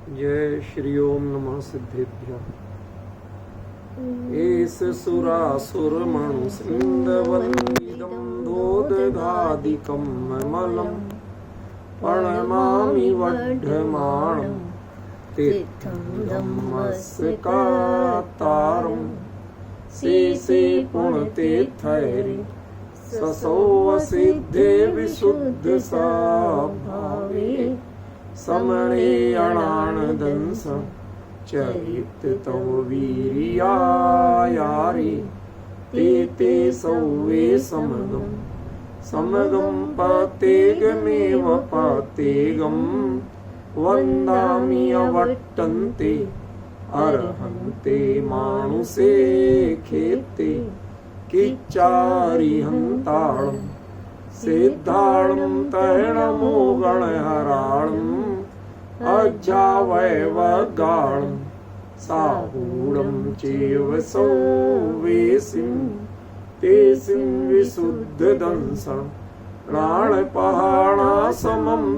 जय श्री ओम नमः सिद्धेभ्यः। एस सुरासुर मनु सिंधवन्दिदं दोदघादिकं ममलं प्रणमामि वढ्ढमाणं तीर्थं धम्मस्य कातारं शेषे पुण्यतीर्थैरि ससौ सिद्धे विशुद्ध साभावे समणे अणानदंस चरित तव वीर्यायारि ते सौवे समगम पतेगमेव पतेगम वन्दामि अवट्टन्ते अर्हन्ते मानुषे खेते किच्चारिहन्ताळं सिद्धाळं तैणमोगणहराळं अज्जावैवगाळं साहूढं चैव सौवेसिं तेसिं विशुद्धदंसं प्राणपहाणासमं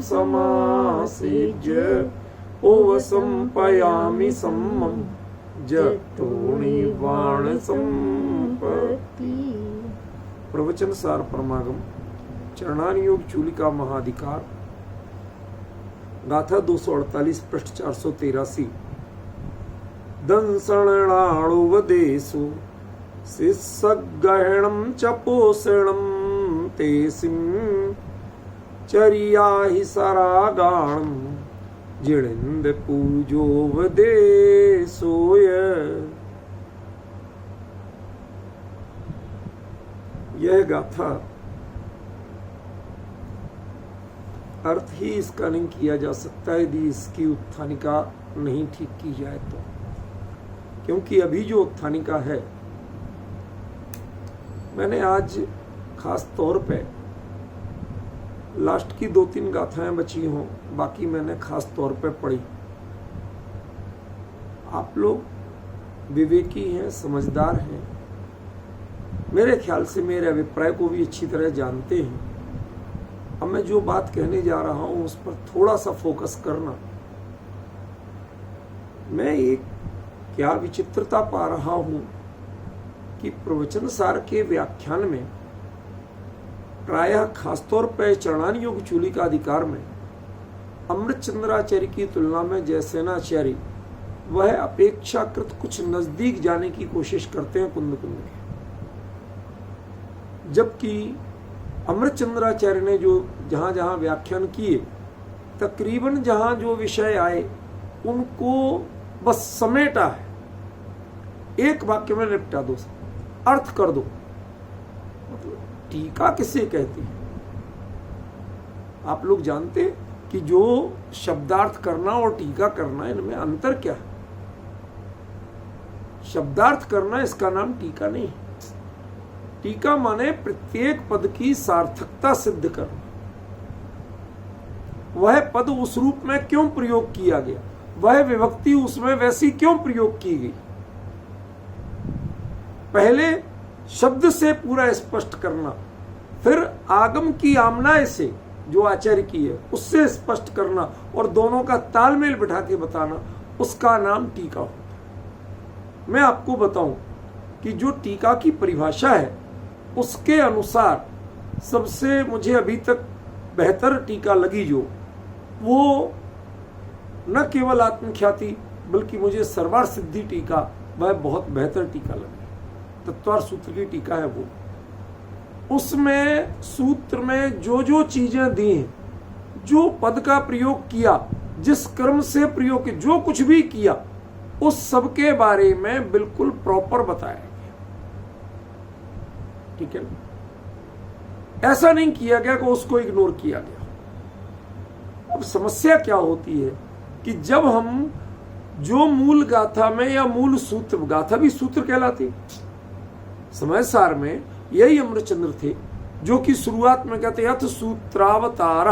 समासेज्य ओवसंपयामि सम्मं जटोणिवाण संपत्ति। प्रवचन सार परमागम चरणानुयोग चूलिका महाधिकार गाथा 248 पृष्ठ 483। दंसणाणुवदेशु शिस्सगहणं च पोषणं तेसिं चर्या हि सरागाणं जिणिन्द पूजोवदेशोय। यह गाथा अर्थ ही इसका नहीं किया जा सकता यदि इसकी उत्थानिका नहीं ठीक की जाए तो, क्योंकि अभी जो उत्थानिका है मैंने आज खास तौर पे लास्ट की 2-3 गाथाएं बची हों, बाकी मैंने खास तौर पे पढ़ी। आप लोग विवेकी हैं, समझदार हैं, मेरे ख्याल से मेरे अभिप्राय को भी अच्छी तरह जानते हैं। अब मैं जो बात कहने जा रहा हूं उस पर थोड़ा सा फोकस करना। मैं एक क्या विचित्रता पा रहा हूं कि प्रवचन सार के व्याख्यान में प्रायः खासतौर पर चरणानुयोग चूलिका अधिकार में अमृतचंद्राचार्य की तुलना में जयसेनाचार्य वह अपेक्षाकृत कुछ नजदीक जाने की कोशिश करते हैं कुंद के, जबकि अमृतचंद्राचार्य ने जो जहां जहां व्याख्यान किए तकरीबन जहां जो विषय आए उनको बस समेटा है, एक वाक्य में निपटा दो, अर्थ कर दो। मतलब टीका किसे कहते हैं? आप लोग जानते कि जो शब्दार्थ करना और टीका करना इनमें अंतर क्या है? शब्दार्थ करना इसका नाम टीका नहीं है। टीका माने प्रत्येक पद की सार्थकता सिद्ध करना, वह पद उस रूप में क्यों प्रयोग किया गया, वह विभक्ति उसमें वैसी क्यों प्रयोग की गई, पहले शब्द से पूरा स्पष्ट करना, फिर आगम की आमनाय से जो आचार्य की है उससे स्पष्ट करना और दोनों का तालमेल बिठा के बताना, उसका नाम टीका होता है। मैं आपको बताऊं कि जो टीका की परिभाषा है उसके अनुसार सबसे मुझे अभी तक बेहतर टीका लगी जो, वो न केवल आत्मख्याति बल्कि मुझे सर्वार्थ सिद्धि टीका वह बहुत बेहतर टीका लगी। तत्वार्थ सूत्र की टीका है वो, उसमें सूत्र में जो जो चीजें दी हैं, जो पद का प्रयोग किया, जिस क्रम से प्रयोग किया, जो कुछ भी किया, उस सब के बारे में बिल्कुल प्रॉपर बताया गया। ठीक है, ऐसा नहीं किया गया कि उसको इग्नोर किया गया। अब समस्या क्या होती है कि जब हम जो मूल गाथा में या मूल सूत्र, गाथा भी सूत्र कहलाती, समय सार में यही अमृतचंद्र थे जो कि शुरुआत में कहते अथ सूत्रावतार।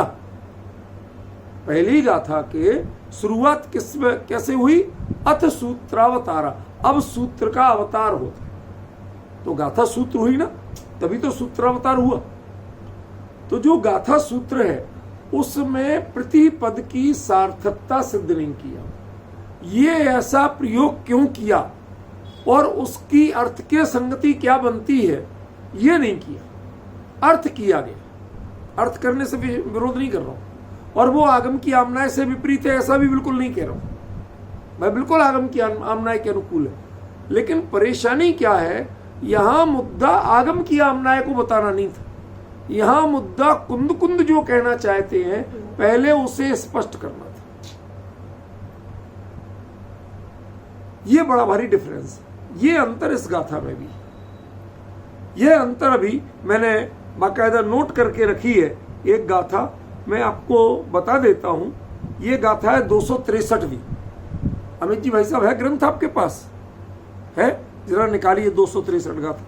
पहली गाथा के शुरुआत कैसे हुई? अथ सूत्रावतारा। अब सूत्र का अवतार होता, तो गाथा सूत्र हुई ना, तभी तो सूत्रावतार हुआ। तो जो गाथा सूत्र है उसमें प्रतिपद की सार्थकता सिद्ध नहीं किया, ये ऐसा प्रयोग क्यों किया और उसकी अर्थ के संगति क्या बनती है, ये नहीं किया। अर्थ किया गया, अर्थ करने से विरोध नहीं कर रहा हूं, और वो आगम की आमनाय से विपरीत है ऐसा भी बिल्कुल नहीं कह रहा हूं। मैं बिल्कुल आगम की आमनाय के अनुकूल है, लेकिन परेशानी क्या है, यहां मुद्दा आगम की आमनाय को बताना नहीं था। यहां मुद्दा कुंद कुंद जो कहना चाहते हैं पहले उसे स्पष्ट करना था। ये बड़ा भारी डिफरेंस है, ये अंतर इस गाथा में भी। यह अंतर अभी मैंने बाकायदा नोट करके रखी है। एक गाथा मैं आपको बता देता हूं, ये गाथा है 263वीं। अमित जी भाई साहब, है ग्रंथ आपके पास? है? जरा निकालिए 263 गाथा,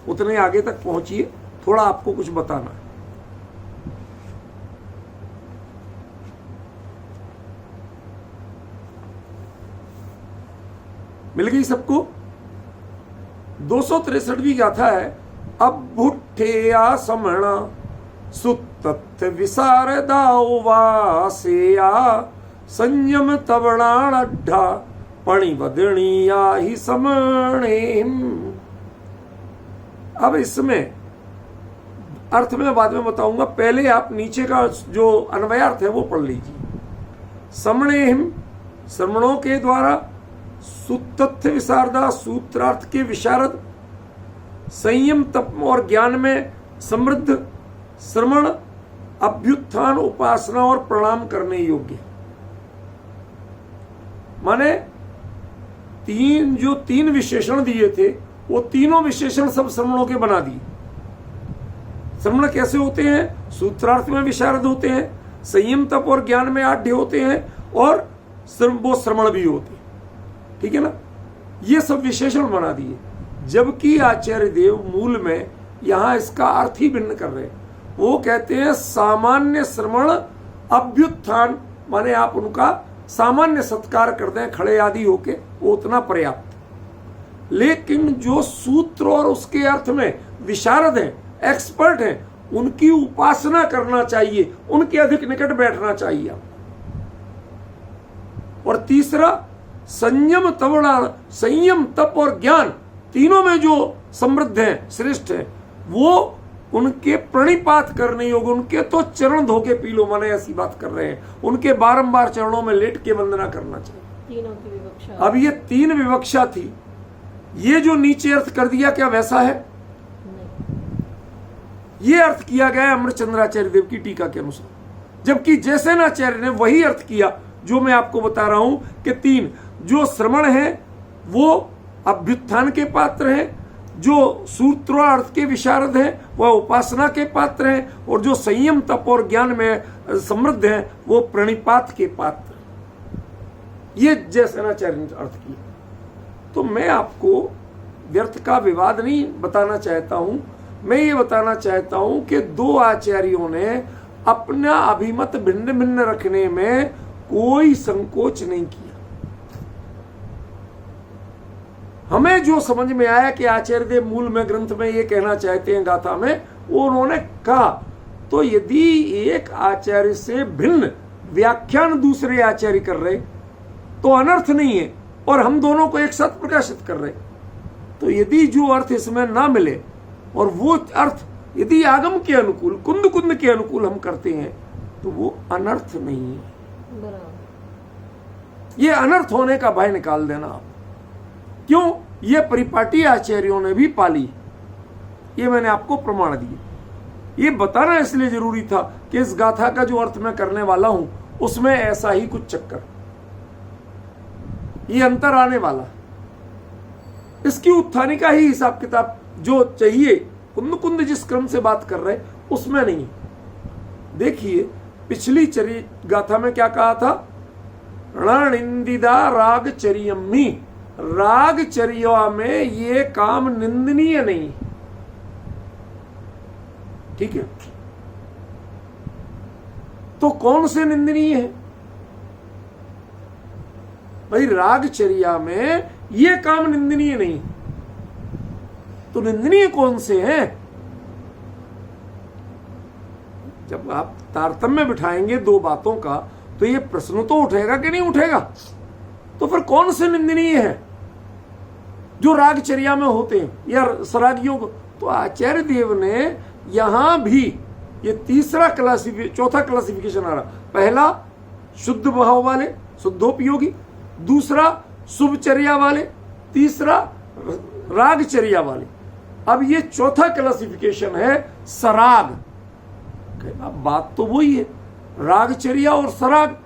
उतने आगे तक पहुंचिए, थोड़ा आपको कुछ बताना है। मिल गई सबको? 263वीं गाथा है। अब भुट्ठेया समणा सुतथ विसारदाओ वासेया संयम तवणाण अड्ढा पणिवदणीया ही समणेम। अब इसमें अर्थ में बाद में बताऊंगा, पहले आप नीचे का जो अन्वयार्थ है वो पढ़ लीजिए। समणेम, श्रमणों के द्वारा, सुतथ्य विशारदा, सूत्रार्थ के विशारद, संयम तप और ज्ञान में समृद्ध, श्रमण अभ्युत्थान उपासना और प्रणाम करने योग्य। माने तीन विशेषण दिए थे, वो तीनों विशेषण सब श्रमणों के बना दिए। श्रमण कैसे होते हैं? सूत्रार्थ में विशारद होते हैं, संयम तप और ज्ञान में आढ्य होते हैं, और वो श्रमण भी होते हैं। ठीक है ना? ये सब विशेषण बना दिए, जबकि आचार्य देव मूल में यहां इसका अर्थ ही भिन्न कर रहे हैं। वो कहते हैं सामान्य श्रमण अभ्युत्थान, माने आप उनका सामान्य सत्कार कर दें खड़े आदि होके, वो उतना पर्याप्त। लेकिन जो सूत्र और उसके अर्थ में विशारद हैं, एक्सपर्ट हैं, उनकी उपासना करना चाहिए, उनके अधिक निकट बैठना चाहिए। और तीसरा, संयम तवणान, संयम तप और ज्ञान तीनों में जो समृद्ध हैं, श्रेष्ठ हैं, वो उनके प्रणिपात करने योग्य, उनके तो चरण धोके पी लो, माने ऐसी बात कर रहे हैं, उनके बारंबार चरणों में लेट के वंदना करना चाहिए। तीनों की विवक्षा। अब ये 3 विवक्षा थी, ये जो नीचे अर्थ कर दिया क्या वैसा है? ये अर्थ किया गया है अमृतचंद्राचार्य देव की टीका के अनुसार, जबकि जयसेनाचार्य ने वही अर्थ किया जो मैं आपको बता रहा हूं कि 3 जो श्रमण है वो अभ्युत्थान के पात्र हैं, जो सूत्रार्थ के विशारद हैं वह उपासना के पात्र हैं, और जो संयम तप और ज्ञान में समृद्ध हैं वो प्रणिपात के पात्र। ये जयसेनाचार्य ने अर्थ किया। तो मैं आपको व्यर्थ का विवाद नहीं बताना चाहता हूं, मैं ये बताना चाहता हूं कि 2 आचार्यों ने अपना अभिमत भिन्न भिन्न रखने में कोई संकोच नहीं किया। हमें जो समझ में आया कि आचार्य देव मूल में ग्रंथ में ये कहना चाहते हैं गाथा में, वो उन्होंने कहा। तो यदि एक आचार्य से भिन्न व्याख्यान दूसरे आचार्य कर रहे तो अनर्थ नहीं है, और हम दोनों को एक साथ प्रकाशित कर रहे। तो यदि जो अर्थ इसमें ना मिले और वो अर्थ यदि आगम के अनुकूल, कुंद कुंद के अनुकूल हम करते हैं, तो वो अनर्थ नहीं है। ये अनर्थ होने का भय निकाल देना आप। क्यों? ये परिपाटी आचार्यों ने भी पाली, ये मैंने आपको प्रमाण दिए। ये बताना इसलिए जरूरी था कि इस गाथा का जो अर्थ मैं करने वाला हूं उसमें ऐसा ही कुछ चक्कर, ये अंतर आने वाला। इसकी उत्थानी का ही हिसाब किताब जो चाहिए, कुंद कुंद जिस क्रम से बात कर रहे उसमें नहीं। देखिए पिछली गाथा में क्या कहा था? रणिंदिदा राग चरियम्मी, राग चर्या में ये काम निंदनीय नहीं। ठीक है, तो कौन से निंदनीय है भाई? राग चर्या में ये काम निंदनीय नहीं, तो निंदनीय कौन से हैं? जब आप तारतम्य बिठाएंगे 2 बातों का, तो ये प्रश्न तो उठेगा कि नहीं उठेगा? तो फिर कौन से निंदनीय है जो रागचर्या में होते हैं या सरागियों को? तो आचार्य देव ने यहां भी ये चौथा क्लासिफिकेशन आ रहा। पहला शुद्ध भाव वाले, शुद्धोपयोगी, दूसरा शुभचर्या वाले, तीसरा रागचर्या वाले। अब ये चौथा क्लासिफिकेशन है सराग। बात तो वही है, रागचर्या और सराग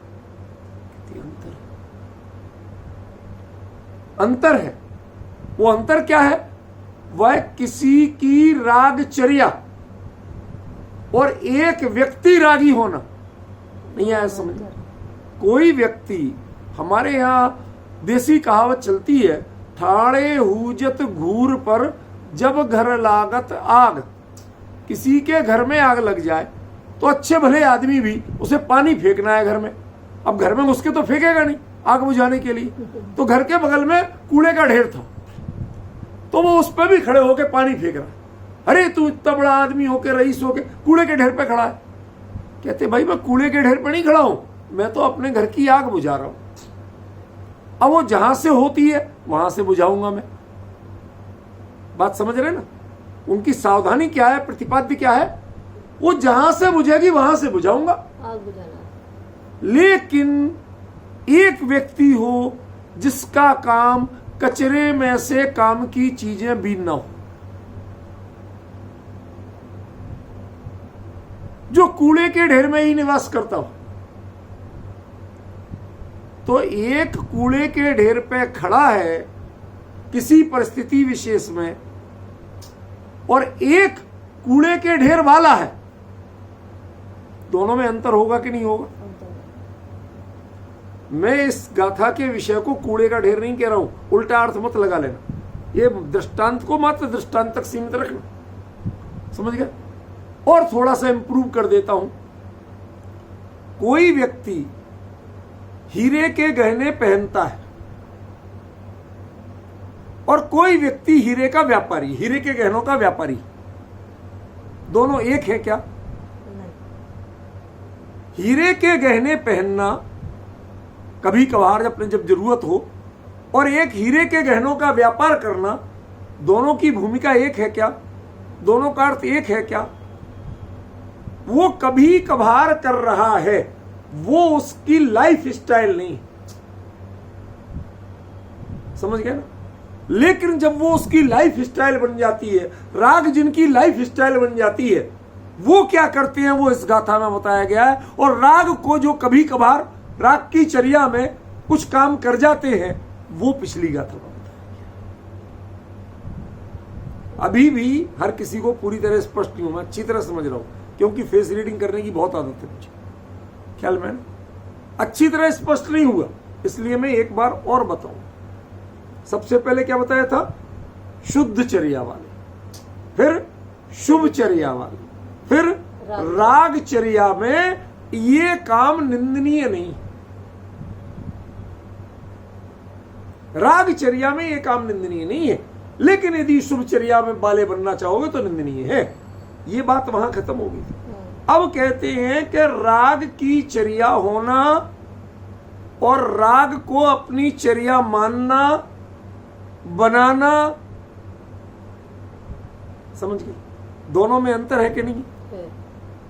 अंतर है। वो अंतर क्या है? वह किसी की रागचर्या और एक व्यक्ति रागी होना नहीं आया समझ। कोई व्यक्ति, हमारे यहां देसी कहावत चलती है, ठाणे हुजत घूर पर जब घर लागत आग। किसी के घर में आग लग जाए तो अच्छे भले आदमी भी उसे पानी फेंकना है घर में। अब घर में घुस के तो फेंकेगा नहीं आग बुझाने के लिए, तो घर के बगल में कूड़े का ढेर था तो वो उस पर भी खड़े होके पानी फेंक रहा है। अरे तू इतना बड़ा आदमी होके, रईस होके कूड़े के ढेर पे खड़ा है। कहते भाई मैं कूड़े के ढेर पे नहीं खड़ा हूं, मैं तो अपने घर की आग बुझा रहा हूं। अब वो जहां से होती है वहां से बुझाऊंगा मैं। बात समझ रहे ना? उनकी सावधानी क्या है, प्रतिपाद्य क्या है? वो जहां से बुझेगी वहां से बुझाऊंगा। आग बुझाना। लेकिन एक व्यक्ति हो जिसका काम कचरे में से काम की चीजें बीनना हो, जो कूड़े के ढेर में ही निवास करता हो, तो एक कूड़े के ढेर पे खड़ा है किसी परिस्थिति विशेष में, और एक कूड़े के ढेर वाला है, दोनों में अंतर होगा कि नहीं होगा? मैं इस गाथा के विषय को कूड़े का ढेर नहीं कह रहा हूं, उल्टा अर्थ मत लगा लेना। ये दृष्टांत को मात्र दृष्टांत तक सीमित रखना, समझ गए? और थोड़ा सा इंप्रूव कर देता हूं। कोई व्यक्ति हीरे के गहने पहनता है और कोई व्यक्ति हीरे का व्यापारी, हीरे के गहनों का व्यापारी, दोनों एक है क्या? हीरे के गहने पहनना कभी कभार अपने जब जरूरत हो, और एक हीरे के गहनों का व्यापार करना, दोनों की भूमिका एक है क्या? दोनों का अर्थ एक है क्या? वो कभी कभार कर रहा है, वो उसकी लाइफ स्टाइल नहीं, समझ गए ना? लेकिन जब वो उसकी लाइफ स्टाइल बन जाती है, राग जिनकी लाइफ स्टाइल बन जाती है, वो क्या करते हैं वो इस गाथा में बताया गया है। और राग को जो कभी कभार राग की चर्या में कुछ काम कर जाते हैं, वो पिछली गाथा में बताया गया। अभी भी हर किसी को पूरी तरह स्पष्ट नहीं हुआ, अच्छी तरह समझ रहा हूं, क्योंकि फेस रीडिंग करने की बहुत आदत है मुझे, ख्याल में अच्छी तरह स्पष्ट नहीं हुआ, इसलिए मैं एक बार और बताऊं। सबसे पहले क्या बताया था? शुद्ध चर्या वाले, फिर शुभ चर्या वाले, फिर राग चर्या में ये काम निंदनीय नहीं। रागचर्या में ये काम निंदनीय नहीं है, लेकिन यदि शुभचर्या में बाले बनना चाहोगे तो निंदनीय है। ये बात वहां खत्म हो गई। अब कहते हैं कि राग की चर्या होना और राग को अपनी चर्या मानना, बनाना, समझ गए? दोनों में अंतर है कि नहीं?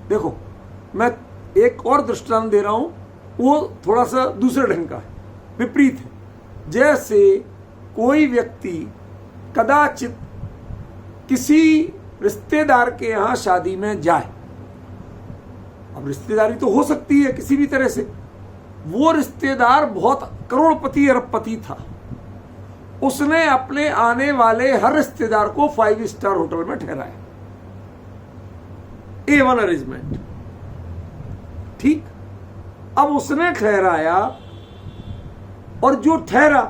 देखो मैं एक और दृष्टांत दे रहा हूं, वो थोड़ा सा दूसरे ढंग का है, विपरीत है। जैसे कोई व्यक्ति कदाचित किसी रिश्तेदार के यहां शादी में जाए, अब रिश्तेदारी तो हो सकती है किसी भी तरह से, वो रिश्तेदार बहुत करोड़पति अरबपति था, उसने अपने आने वाले हर रिश्तेदार को 5 स्टार होटल में ठहराया, A1 अरेंजमेंट, ठीक। अब उसने ठहराया और जो ठहरा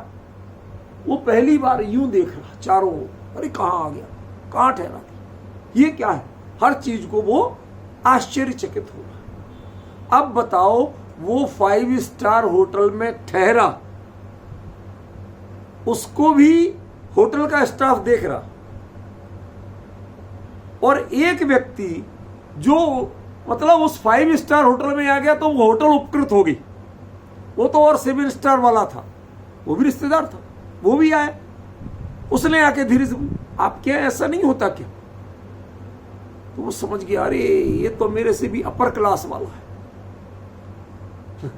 वो पहली बार यूं देख रहा चारों ओर, अरे कहां आ गया, कहां ठहरा, ये क्या है, हर चीज को वो आश्चर्यचकित हो रहा। अब बताओ, वो 5 स्टार होटल में ठहरा, उसको भी होटल का स्टाफ देख रहा, और एक व्यक्ति जो मतलब उस 5 स्टार होटल में आ गया तो वो होटल उपकृत हो गई, वो तो और 7 स्टार वाला था, वो भी रिश्तेदार था, वो भी आया, उसने आके धीरे से, आप क्या ऐसा नहीं होता क्या? तो वो समझ गया, अरे ये तो मेरे से भी अपर क्लास वाला है।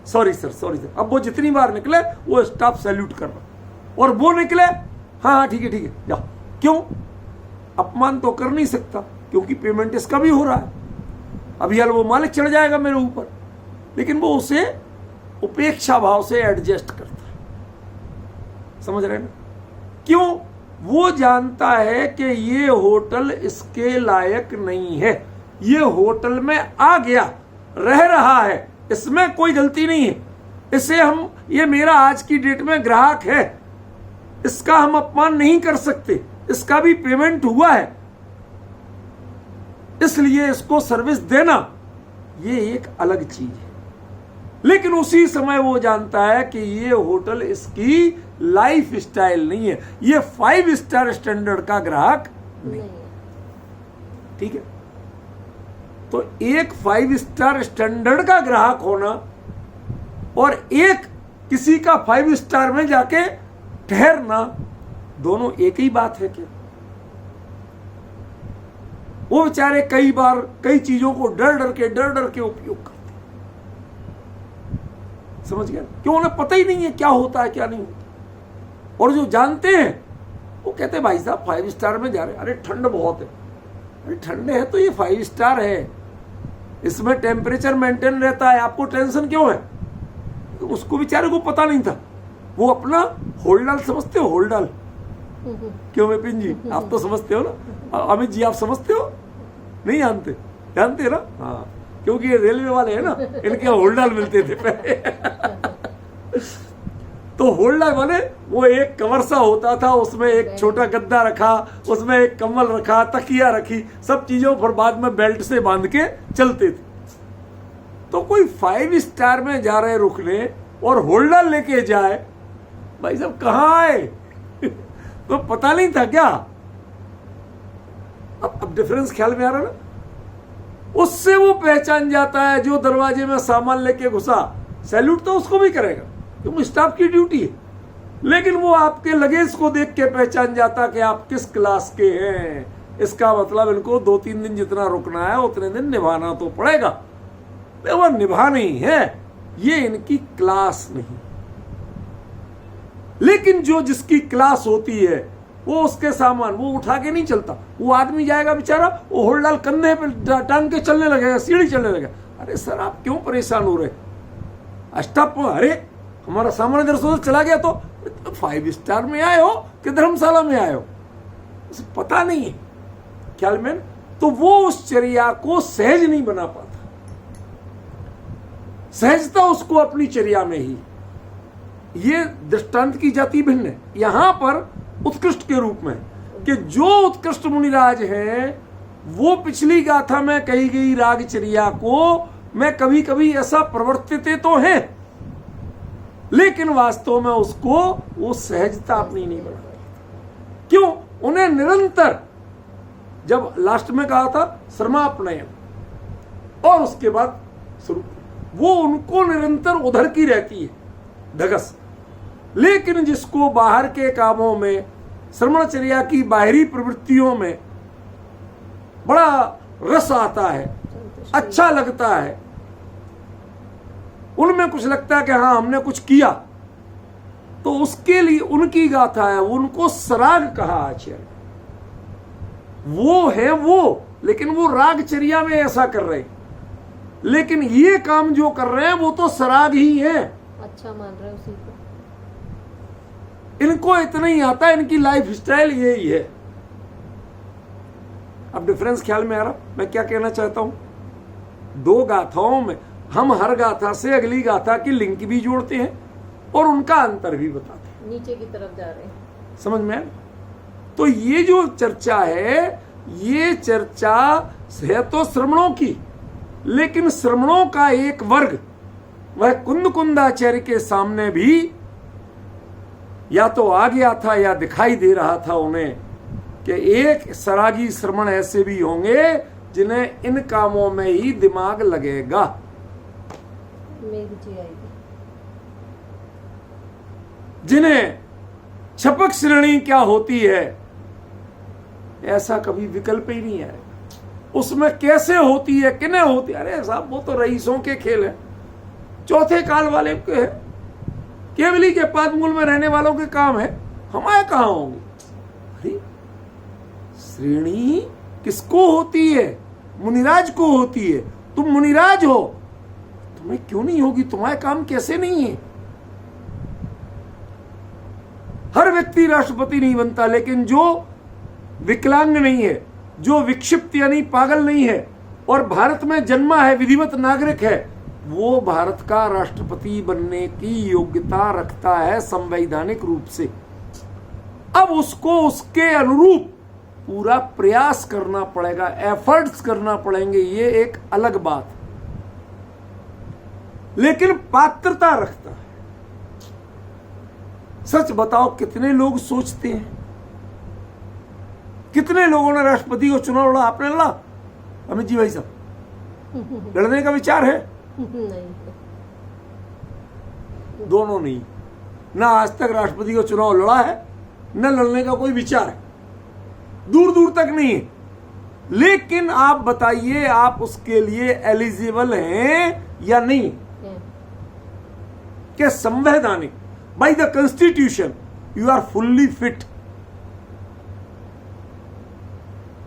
Sorry sir, sorry sir. अब वो जितनी बार निकले वो स्टाफ सैल्यूट कर रहा, और वो निकले, हाँ हाँ ठीक है जा। क्यों? अपमान तो कर नहीं सकता, क्योंकि पेमेंट इसका भी हो रहा है। अब यार वो मालिक चढ़ जाएगा मेरे ऊपर, लेकिन वो उसे उपेक्षा भाव से एडजस्ट करता है। समझ रहे हैं ना? क्यों? वो जानता है कि ये होटल इसके लायक नहीं है, ये होटल में आ गया, रह रहा है, इसमें कोई गलती नहीं है, इसे हम, ये मेरा आज की डेट में ग्राहक है, इसका हम अपमान नहीं कर सकते, इसका भी पेमेंट हुआ है, इसलिए इसको सर्विस देना ये एक अलग चीज है। लेकिन उसी समय वो जानता है कि ये होटल इसकी लाइफ स्टाइल नहीं है, ये 5 स्टार स्टैंडर्ड का ग्राहक नहीं। ठीक है? तो एक 5 स्टार स्टैंडर्ड का ग्राहक होना और एक किसी का 5 स्टार में जाके ठहरना, दोनों एक ही बात है क्या? वो बेचारे कई बार कई चीजों को डर डर के उपयोग करते। समझ गया? क्यों? उन्हें पता ही नहीं है क्या होता है क्या नहीं होता। और जो जानते हैं वो कहते हैं भाई साहब 5 स्टार में जा रहे, अरे ठंड बहुत है। अरे ठंड है तो ये 5 स्टार है, इसमें टेम्परेचर मेंटेन रहता है, आपको टेंशन क्यों है? तो उसको बेचारे को पता नहीं था, वो अपना होल्डाल समझते हो, होल्डाल। क्यों विपिन जी, आप तो समझते हो ना? अमित जी आप समझते हो? नहीं जानते? जानते ना? हाँ, क्योंकि ये रेलवे वाले हैं ना, इनके होल्डाल मिलते थे पहले। तो होल्डर वाले वो एक कवर सा होता था, उसमें एक छोटा गद्दा रखा, उसमें एक कंबल रखा, तकिया रखी, सब चीजों पर बाद में बेल्ट से बांध के चलते थे। तो कोई 5 स्टार में जा रहे रुकने और होल्डर लेके जाए, भाई साहब कहाँ आए? तो पता नहीं था क्या? अब डिफरेंस ख्याल में आ रहा ना? उससे वो पहचान जाता है, जो दरवाजे में सामान लेके घुसा, सैल्यूट तो उसको भी करेगा क्योंकि स्टाफ की ड्यूटी है, लेकिन वो आपके लगेज को देख के पहचान जाता कि आप किस क्लास के हैं। इसका मतलब इनको 2-3 दिन जितना रुकना है उतने दिन निभाना तो पड़ेगा, वो निभाना ही है, ये इनकी क्लास नहीं। लेकिन जो जिसकी क्लास होती है वो उसके सामान वो उठा के नहीं चलता। वो आदमी जाएगा बेचारा, वो होल्डाल कंधे पे टांग के चलने लगेगा, सीढ़ी चलने लगेगा। अरे सर आप क्यों परेशान हो रहे? स्टाफ, अरे हमारा सामान इधर से चला गया तो 5 स्टार में आए हो कि धर्मशाला में आए हो, उसे पता नहीं है ख्याल में। तो वो उस चर्या को सहज नहीं बना पाता, सहजता उसको अपनी चर्या में ही। ये दृष्टांत की जाति भिन्न है, यहां पर उत्कृष्ट के रूप में कि जो उत्कृष्ट मुनिराज हैं वो पिछली गाथा में कही गई रागचर्या को मैं कभी कभी ऐसा प्रवर्तित तो है, लेकिन वास्तव में उसको वो सहजता अपनी नहीं बना। क्यों? उन्हें निरंतर, जब लास्ट में कहा था श्रमापनयन और उसके बाद स्वरूप, वो उनको निरंतर उधर की रहती है धगस। लेकिन जिसको बाहर के कामों में, श्रमणचर्या की बाहरी प्रवृत्तियों में बड़ा रस आता है, अच्छा लगता है, उनमें कुछ लगता है कि हाँ हमने कुछ किया, तो उसके लिए उनकी गाथा है, उनको सराग कहा आचार्य। वो है वो, लेकिन वो रागचर्या में ऐसा कर रहे, लेकिन ये काम जो कर रहे हैं वो तो सराग ही है, अच्छा मान रहे उसी को। इनको इतना ही आता है, इनकी लाइफ स्टाइल यही है। अब डिफरेंस ख्याल में आ रहा? मैं क्या कहना चाहता हूं, 2 गाथाओं में हम हर गाथा से अगली गाथा की लिंक भी जोड़ते हैं और उनका अंतर भी बताते हैं, नीचे की तरफ जा रहे हैं। समझ में? तो ये जो चर्चा है, ये चर्चा है तो श्रमणों की, लेकिन श्रमणों का एक वर्ग वह कुंदाचार्य के सामने भी या तो आ गया था या दिखाई दे रहा था उन्हें कि एक सरागी श्रमण ऐसे भी होंगे जिन्हें इन कामों में ही दिमाग लगेगा। मेघ जी आएगी। जिन्हें छपक श्रेणी क्या होती है ऐसा कभी विकल्प ही नहीं है। उसमें कैसे होती है, किन्हें होती है, अरे साहब वो तो रईसों के खेल है, चौथे काल वाले के है, केवली के पादमूल में रहने वालों के काम है, हमारे कहां होंगे। अरे श्रेणी किसको होती है? मुनिराज को होती है। तुम मुनिराज हो, तुम्हें क्यों नहीं होगी? तुम्हारे काम कैसे नहीं है? हर व्यक्ति राष्ट्रपति नहीं बनता, लेकिन जो विकलांग नहीं है, जो विक्षिप्त यानी पागल नहीं है और भारत में जन्मा है, विधिवत नागरिक है, वो भारत का राष्ट्रपति बनने की योग्यता रखता है संवैधानिक रूप से। अब उसको उसके अनुरूप पूरा प्रयास करना पड़ेगा, एफर्ट्स करना पड़ेंगे, ये एक अलग बात है, लेकिन पात्रता रखता है। सच बताओ, कितने लोग सोचते हैं, कितने लोगों ने राष्ट्रपति को चुनाव लड़ा? आपने लड़ा अमित जी भाई साहब? लड़ने का विचार है? नहीं, दोनों नहीं, ना आज तक राष्ट्रपति को चुनाव लड़ा है, न लड़ने का कोई विचार है, दूर दूर तक नहीं है। लेकिन आप बताइए, आप उसके लिए एलिजिबल हैं या नहीं? क्या संवैधानिक by the constitution you are fully fit.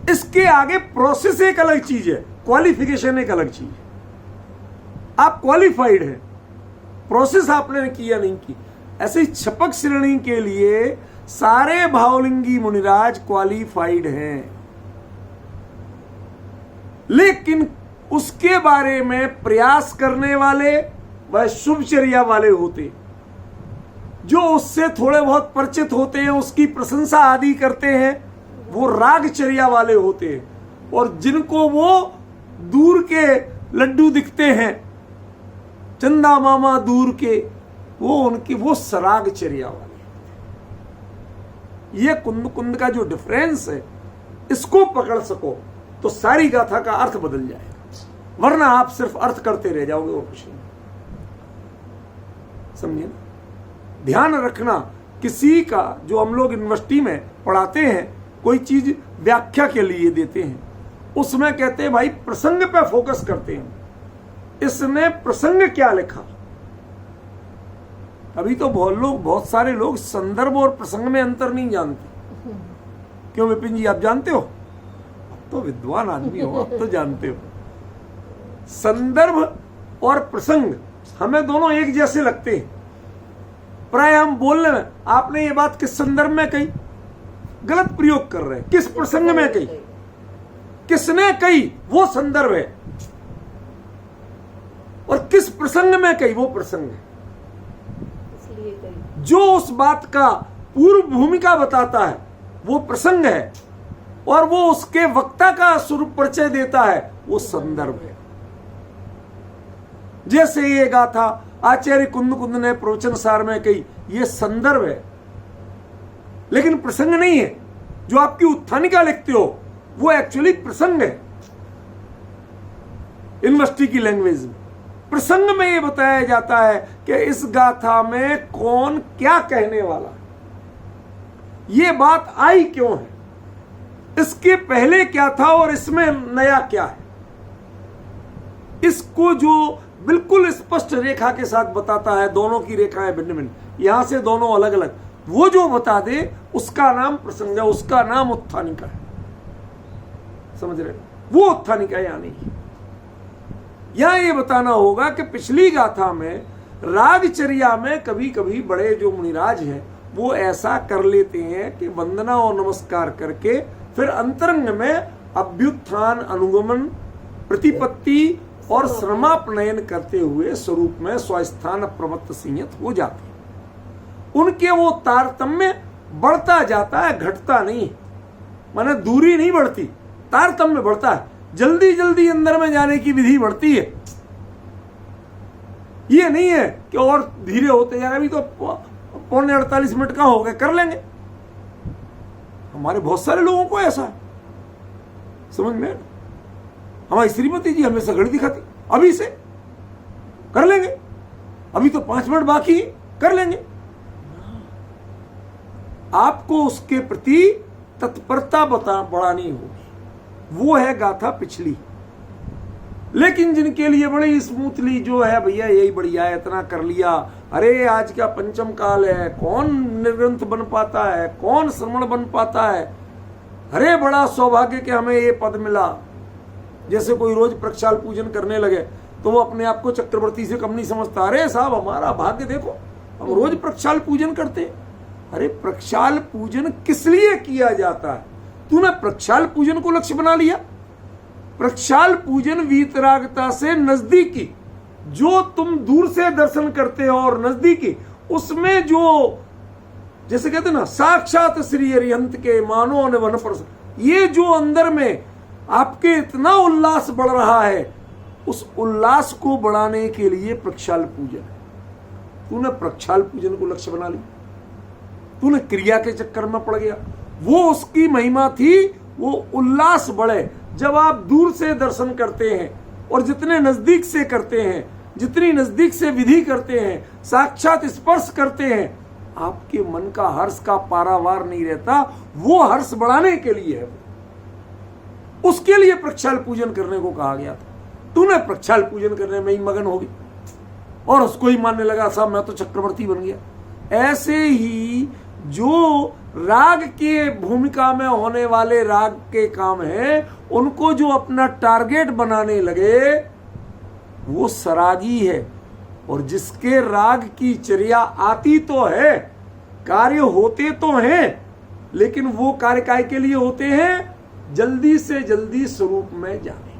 इसके आगे प्रोसेस एक अलग चीज है, क्वालिफिकेशन एक अलग चीज है। आप क्वालिफाइड हैं, प्रोसेस आपने किया नहीं की। ऐसे ही छपक श्रेणी के लिए सारे भावलिंगी मुनिराज क्वालिफाइड हैं, लेकिन उसके बारे में प्रयास करने वाले वह शुभचर्या वाले होते, जो उससे थोड़े बहुत परिचित होते हैं, उसकी प्रशंसा आदि करते हैं, वो रागचर्या वाले होते हैं। और जिनको वो दूर के लड्डू दिखते हैं, चंदा मामा दूर के, वो उनकी वो सरागचर्या वाले। ये कुंद कुंद का जो डिफरेंस है, इसको पकड़ सको तो सारी गाथा का अर्थ बदल जाएगा, वरना आप सिर्फ अर्थ करते रह जाओगे और कुछ नहीं। समझिए ना? ध्यान रखना, किसी का जो हम लोग यूनिवर्सिटी में पढ़ाते हैं, कोई चीज व्याख्या के लिए देते हैं, उसमें कहते हैं भाई प्रसंग पे फोकस करते हैं, इसने प्रसंग क्या लिखा। अभी तो बहुत सारे लोग संदर्भ और प्रसंग में अंतर नहीं जानते। क्यों विपिन जी, आप जानते हो? अब तो विद्वान आदमी हो, आप तो जानते हो। संदर्भ और प्रसंग हमें दोनों एक जैसे लगते हैं। प्राय हम बोलने में, आपने ये बात किस संदर्भ में कही, गलत प्रयोग कर रहे हैं। किस प्रसंग में कही, किसने कही, वो संदर्भ है, और किस प्रसंग में कही, वो प्रसंग है। जो उस बात का पूर्व भूमिका बताता है वो प्रसंग है, और वो उसके वक्ता का स्वरूप परिचय देता है, वो संदर्भ है। जैसे ये गाथा आचार्य कुंद कुंद ने प्रवचन सार में कही, ये संदर्भ है, लेकिन प्रसंग नहीं है। जो आपकी उत्थानिका लिखते हो वो एक्चुअली प्रसंग है। यूनिवर्सिटी की लैंग्वेज में प्रसंग में ये बताया जाता है कि इस गाथा में कौन क्या कहने वाला है, ये बात आई क्यों है, इसके पहले क्या था और इसमें नया क्या है। इसको जो बिल्कुल स्पष्ट रेखा के साथ बताता है, दोनों की रेखाएं भिन्न भिन्न, यहां से दोनों अलग अलग, वो जो बता दे उसका नाम प्रसंग है, उसका नाम उत्थानिका है। समझ रहे? वो उत्थानिका यहां नहीं है। यहां ये बताना होगा कि पिछली गाथा में रागचर्या में कभी कभी बड़े जो मुनिराज हैं वो ऐसा कर लेते हैं कि वंदना और नमस्कार करके फिर अंतरंग में अभ्युत्थान, अनुगमन, प्रतिपत्ति और श्रमापनयन करते हुए स्वरूप में स्वस्थान प्रमत्त संयत हो जाते हैं। उनके वो तारतम्य बढ़ता जाता है, घटता नहीं। माने दूरी नहीं बढ़ती, तारतम्य बढ़ता है। जल्दी जल्दी अंदर में जाने की विधि बढ़ती है। ये नहीं है कि और धीरे होते जाए, अभी तो 48 मिनट का हो गए, कर लेंगे। हमारे बहुत सारे लोगों को ऐसा है, समझ में? हमारी श्रीमती जी हमेशा घड़ी दिखाती, अभी से कर लेंगे, अभी तो 5 मिनट बाकी, कर लेंगे। आपको उसके प्रति तत्परता बढ़ानी होगी। वो है गाथा पिछली। लेकिन जिनके लिए बड़ी स्मूथली जो है भैया यही बढ़िया है, इतना कर लिया, अरे आज का पंचम काल है, कौन निर्ग्रंथ बन पाता है, कौन श्रमण बन पाता है, अरे बड़ा सौभाग्य कि हमें ये पद मिला। जैसे कोई रोज प्रक्षाल पूजन करने लगे तो वो अपने आप को चक्रवर्ती से कम नहीं समझता, अरे साहब हमारा भाग्य देखो, हम रोज प्रक्षाल पूजन करते हैं। अरे प्रक्षाल पूजन किस लिए किया जाता है? तूने प्रक्षाल पूजन को लक्ष्य बना लिया। प्रक्षाल पूजन वीतरागता से नजदीकी, जो तुम दूर से दर्शन करते हो और नजदीकी, उसमें जो जैसे कहते ना साक्षात श्री अरिहंत के मानो ने वन पर, ये जो अंदर में आपके इतना उल्लास बढ़ रहा है, उस उल्लास को बढ़ाने के लिए प्रक्षाल पूजन है। तूने प्रक्षाल पूजन को लक्ष्य बना लिया, तूने क्रिया के चक्कर में पड़ गया। वो उसकी महिमा थी, वो उल्लास बढ़े जब आप दूर से दर्शन करते हैं और जितने नजदीक से करते हैं, जितनी नजदीक से विधि करते हैं, साक्षात स्पर्श करते हैं, आपके मन का हर्ष का पारावार नहीं रहता। वो हर्ष बढ़ाने के लिए है, उसके लिए प्रक्षाल पूजन करने को कहा गया था। तूने प्रक्षाल पूजन करने में ही मगन होगी और उसको ही मानने लगा साहब मैं तो चक्रवर्ती बन गया। ऐसे ही जो राग के भूमिका में होने वाले राग के काम हैं, उनको जो अपना टारगेट बनाने लगे वो सरागी है। और जिसके राग की चर्या आती तो है, कार्य होते तो हैं, लेकिन वो कार्य काय के लिए होते हैं? जल्दी से जल्दी स्वरूप में जाने के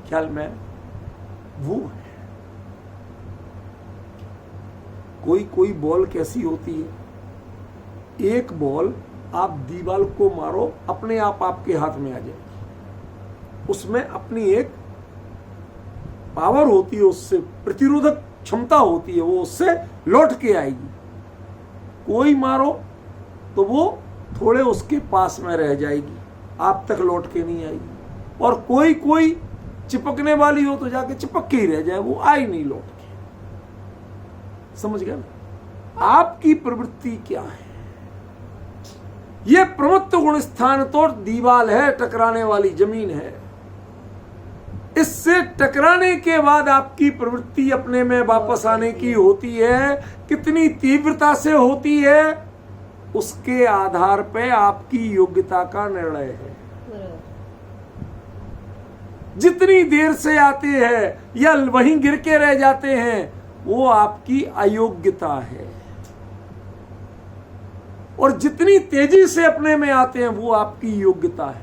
ख्याल में वो है। कोई बॉल कैसी होती है, एक बॉल आप दीवार को मारो अपने आप आपके हाथ में आ जाएगी। उसमें अपनी एक पावर होती है, उससे प्रतिरोधक क्षमता होती है, वो उससे लौट के आएगी। कोई मारो तो वो थोड़े उसके पास में रह जाएगी, आप तक लौट के नहीं आएगी। और कोई चिपकने वाली हो तो जाके चिपक के ही रह जाए, वो आई नहीं लौट के। समझ गए? आपकी प्रवृत्ति क्या है? ये प्रमत्त गुण स्थान तो दीवाल है, टकराने वाली जमीन है। इससे टकराने के बाद आपकी प्रवृत्ति अपने में वापस आने की होती है। कितनी तीव्रता से होती है, उसके आधार पे आपकी योग्यता का निर्णय है। जितनी देर से आते हैं या वहीं गिर के रह जाते हैं, वो आपकी अयोग्यता है। और जितनी तेजी से अपने में आते हैं, वो आपकी योग्यता है।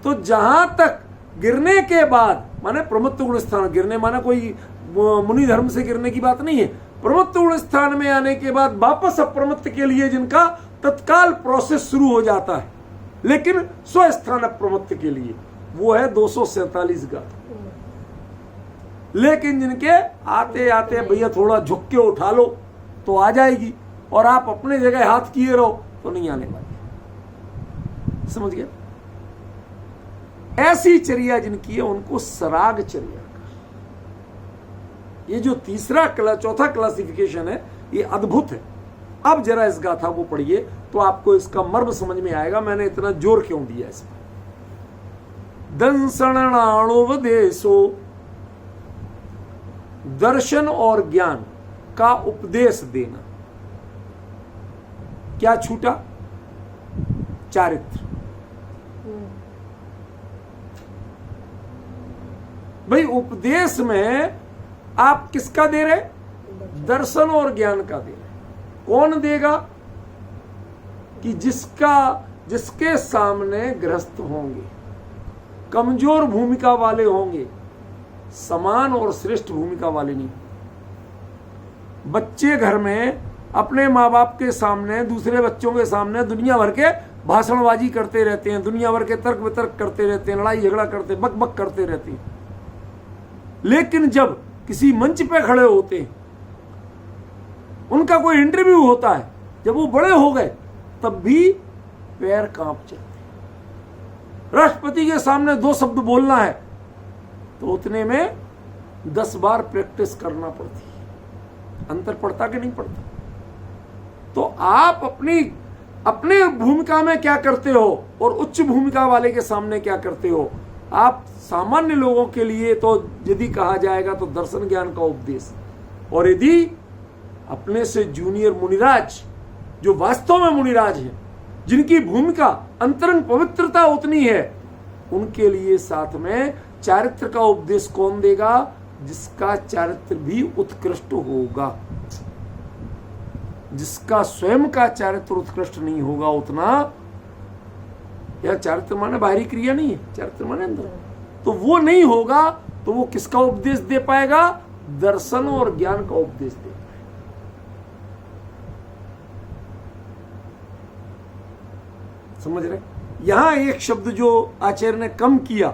तो जहां तक गिरने के बाद, माने प्रमत्त गुण स्थान, गिरने माने कोई मुनि धर्म से गिरने की बात नहीं है। प्रमत्त गुण स्थान में आने के बाद वापस अप्रमत्त के लिए जिनका तत्काल प्रोसेस शुरू हो जाता है, लेकिन स्वस्थान अप्रमत्त के लिए वो है 247 गाथा। लेकिन जिनके आते आते भैया थोड़ा झुक के उठा लो तो आ जाएगी, और आप अपने जगह हाथ किए रहो तो नहीं आने वाली। समझ गए? ऐसी चर्या जिनकी है उनको सराग चर्या का। ये जो चौथा क्लासिफिकेशन है, ये अद्भुत है। अब जरा इस गाथा को पढ़िए तो आपको इसका मर्म समझ में आएगा, मैंने इतना जोर क्यों दिया इसमें। दंसणाणुपदेशो, दर्शन और ज्ञान का उपदेश देना। क्या छूटा? चारित्र। भाई उपदेश में आप किसका दे रहे? दर्शन और ज्ञान का दे रहे। कौन देगा? कि जिसके सामने गृहस्थ होंगे, कमजोर भूमिका वाले होंगे, समान और श्रेष्ठ भूमिका वाले नहीं। बच्चे घर में अपने माँ बाप के सामने, दूसरे बच्चों के सामने दुनिया भर के भाषणबाजी करते रहते हैं, दुनिया भर के तर्क वितर्क करते रहते हैं, लड़ाई झगड़ा करते, बक बक करते रहते हैं। लेकिन जब किसी मंच पे खड़े होते हैं, उनका कोई इंटरव्यू होता है, जब वो बड़े हो गए तब भी पैर कांप जाते हैं। राष्ट्रपति के सामने 2 शब्द बोलना है तो उतने में 10 बार प्रैक्टिस करना पड़ती है। अंतर पड़ता कि नहीं पड़ता? तो आप अपने भूमिका में क्या करते हो और उच्च भूमिका वाले के सामने क्या करते हो। आप सामान्य लोगों के लिए तो यदि कहा जाएगा तो दर्शन ज्ञान का उपदेश, और यदि अपने से जूनियर मुनिराज जो वास्तव में मुनिराज हैं, जिनकी भूमिका अंतरंग पवित्रता उतनी है, उनके लिए साथ में चारित्र का उपदेश कौन देगा? जिसका चारित्र भी उत्कृष्ट होगा। जिसका स्वयं का चारित्र उत्कृष्ट नहीं होगा उतना, या चारित्र माने बाहरी क्रिया नहीं है, चारित्र माने अंदर, तो वो नहीं होगा, तो वो किसका उपदेश दे पाएगा? दर्शन और ज्ञान का उपदेश दे पाएगा। समझ रहे? यहां एक शब्द जो आचार्य ने कम किया,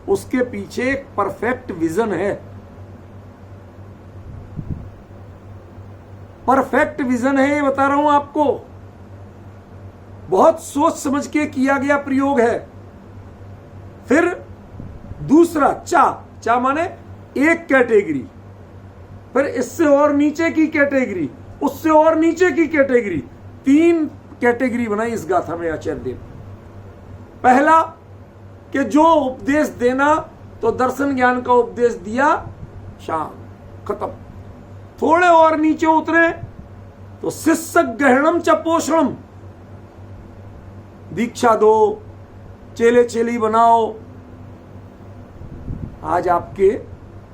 उसके पीछे एक परफेक्ट विजन है। परफेक्ट विजन है, ये बता रहा हूं आपको। बहुत सोच समझ के किया गया प्रयोग है। फिर दूसरा चा माने एक कैटेगरी, फिर इससे और नीचे की कैटेगरी, उससे और नीचे की कैटेगरी, 3 कैटेगरी बनाई इस गाथा में आचार्य देव। पहला कि जो उपदेश देना, तो दर्शन ज्ञान का उपदेश दिया, शाम खत्म। थोड़े और नीचे उतरे तो शिष्य गहणम च पोषणम, दीक्षा दो, चेले चेली बनाओ। आज आपके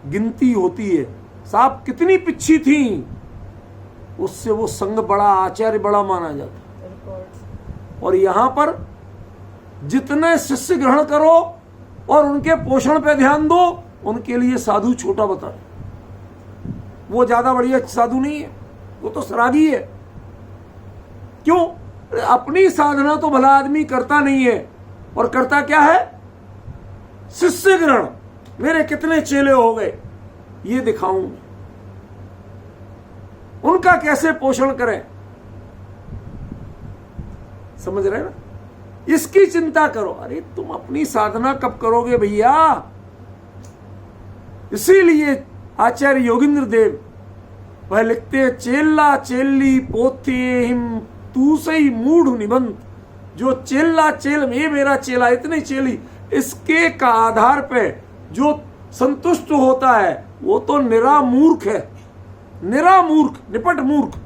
गिनती होती है, साहब कितनी पिच्छी थी, उससे वो संघ बड़ा, आचार्य बड़ा माना जाता। और यहां पर जितने शिष्य ग्रहण करो और उनके पोषण पे ध्यान दो, उनके लिए साधु छोटा बता। वो ज्यादा बढ़िया साधु नहीं है, वो तो सरागी है। क्यों? अपनी साधना तो भला आदमी करता नहीं है, और करता क्या है? शिष्य ग्रहण। मेरे कितने चेले हो गए, ये दिखाऊं, उनका कैसे पोषण करें। समझ रहे ना? इसकी चिंता करो। अरे तुम अपनी साधना कब करोगे भैया? इसीलिए आचार्य योगेंद्र देव वह लिखते हैं, चेल्ला चेल्ली पोथे हिम तू सही मूढ़ निबंध। जो चेल्ला चेल, ये मेरा चेला, इतने चेली, इसके का आधार पे जो संतुष्ट होता है वो तो निरा मूर्ख है, निरा मूर्ख, निपट मूर्ख।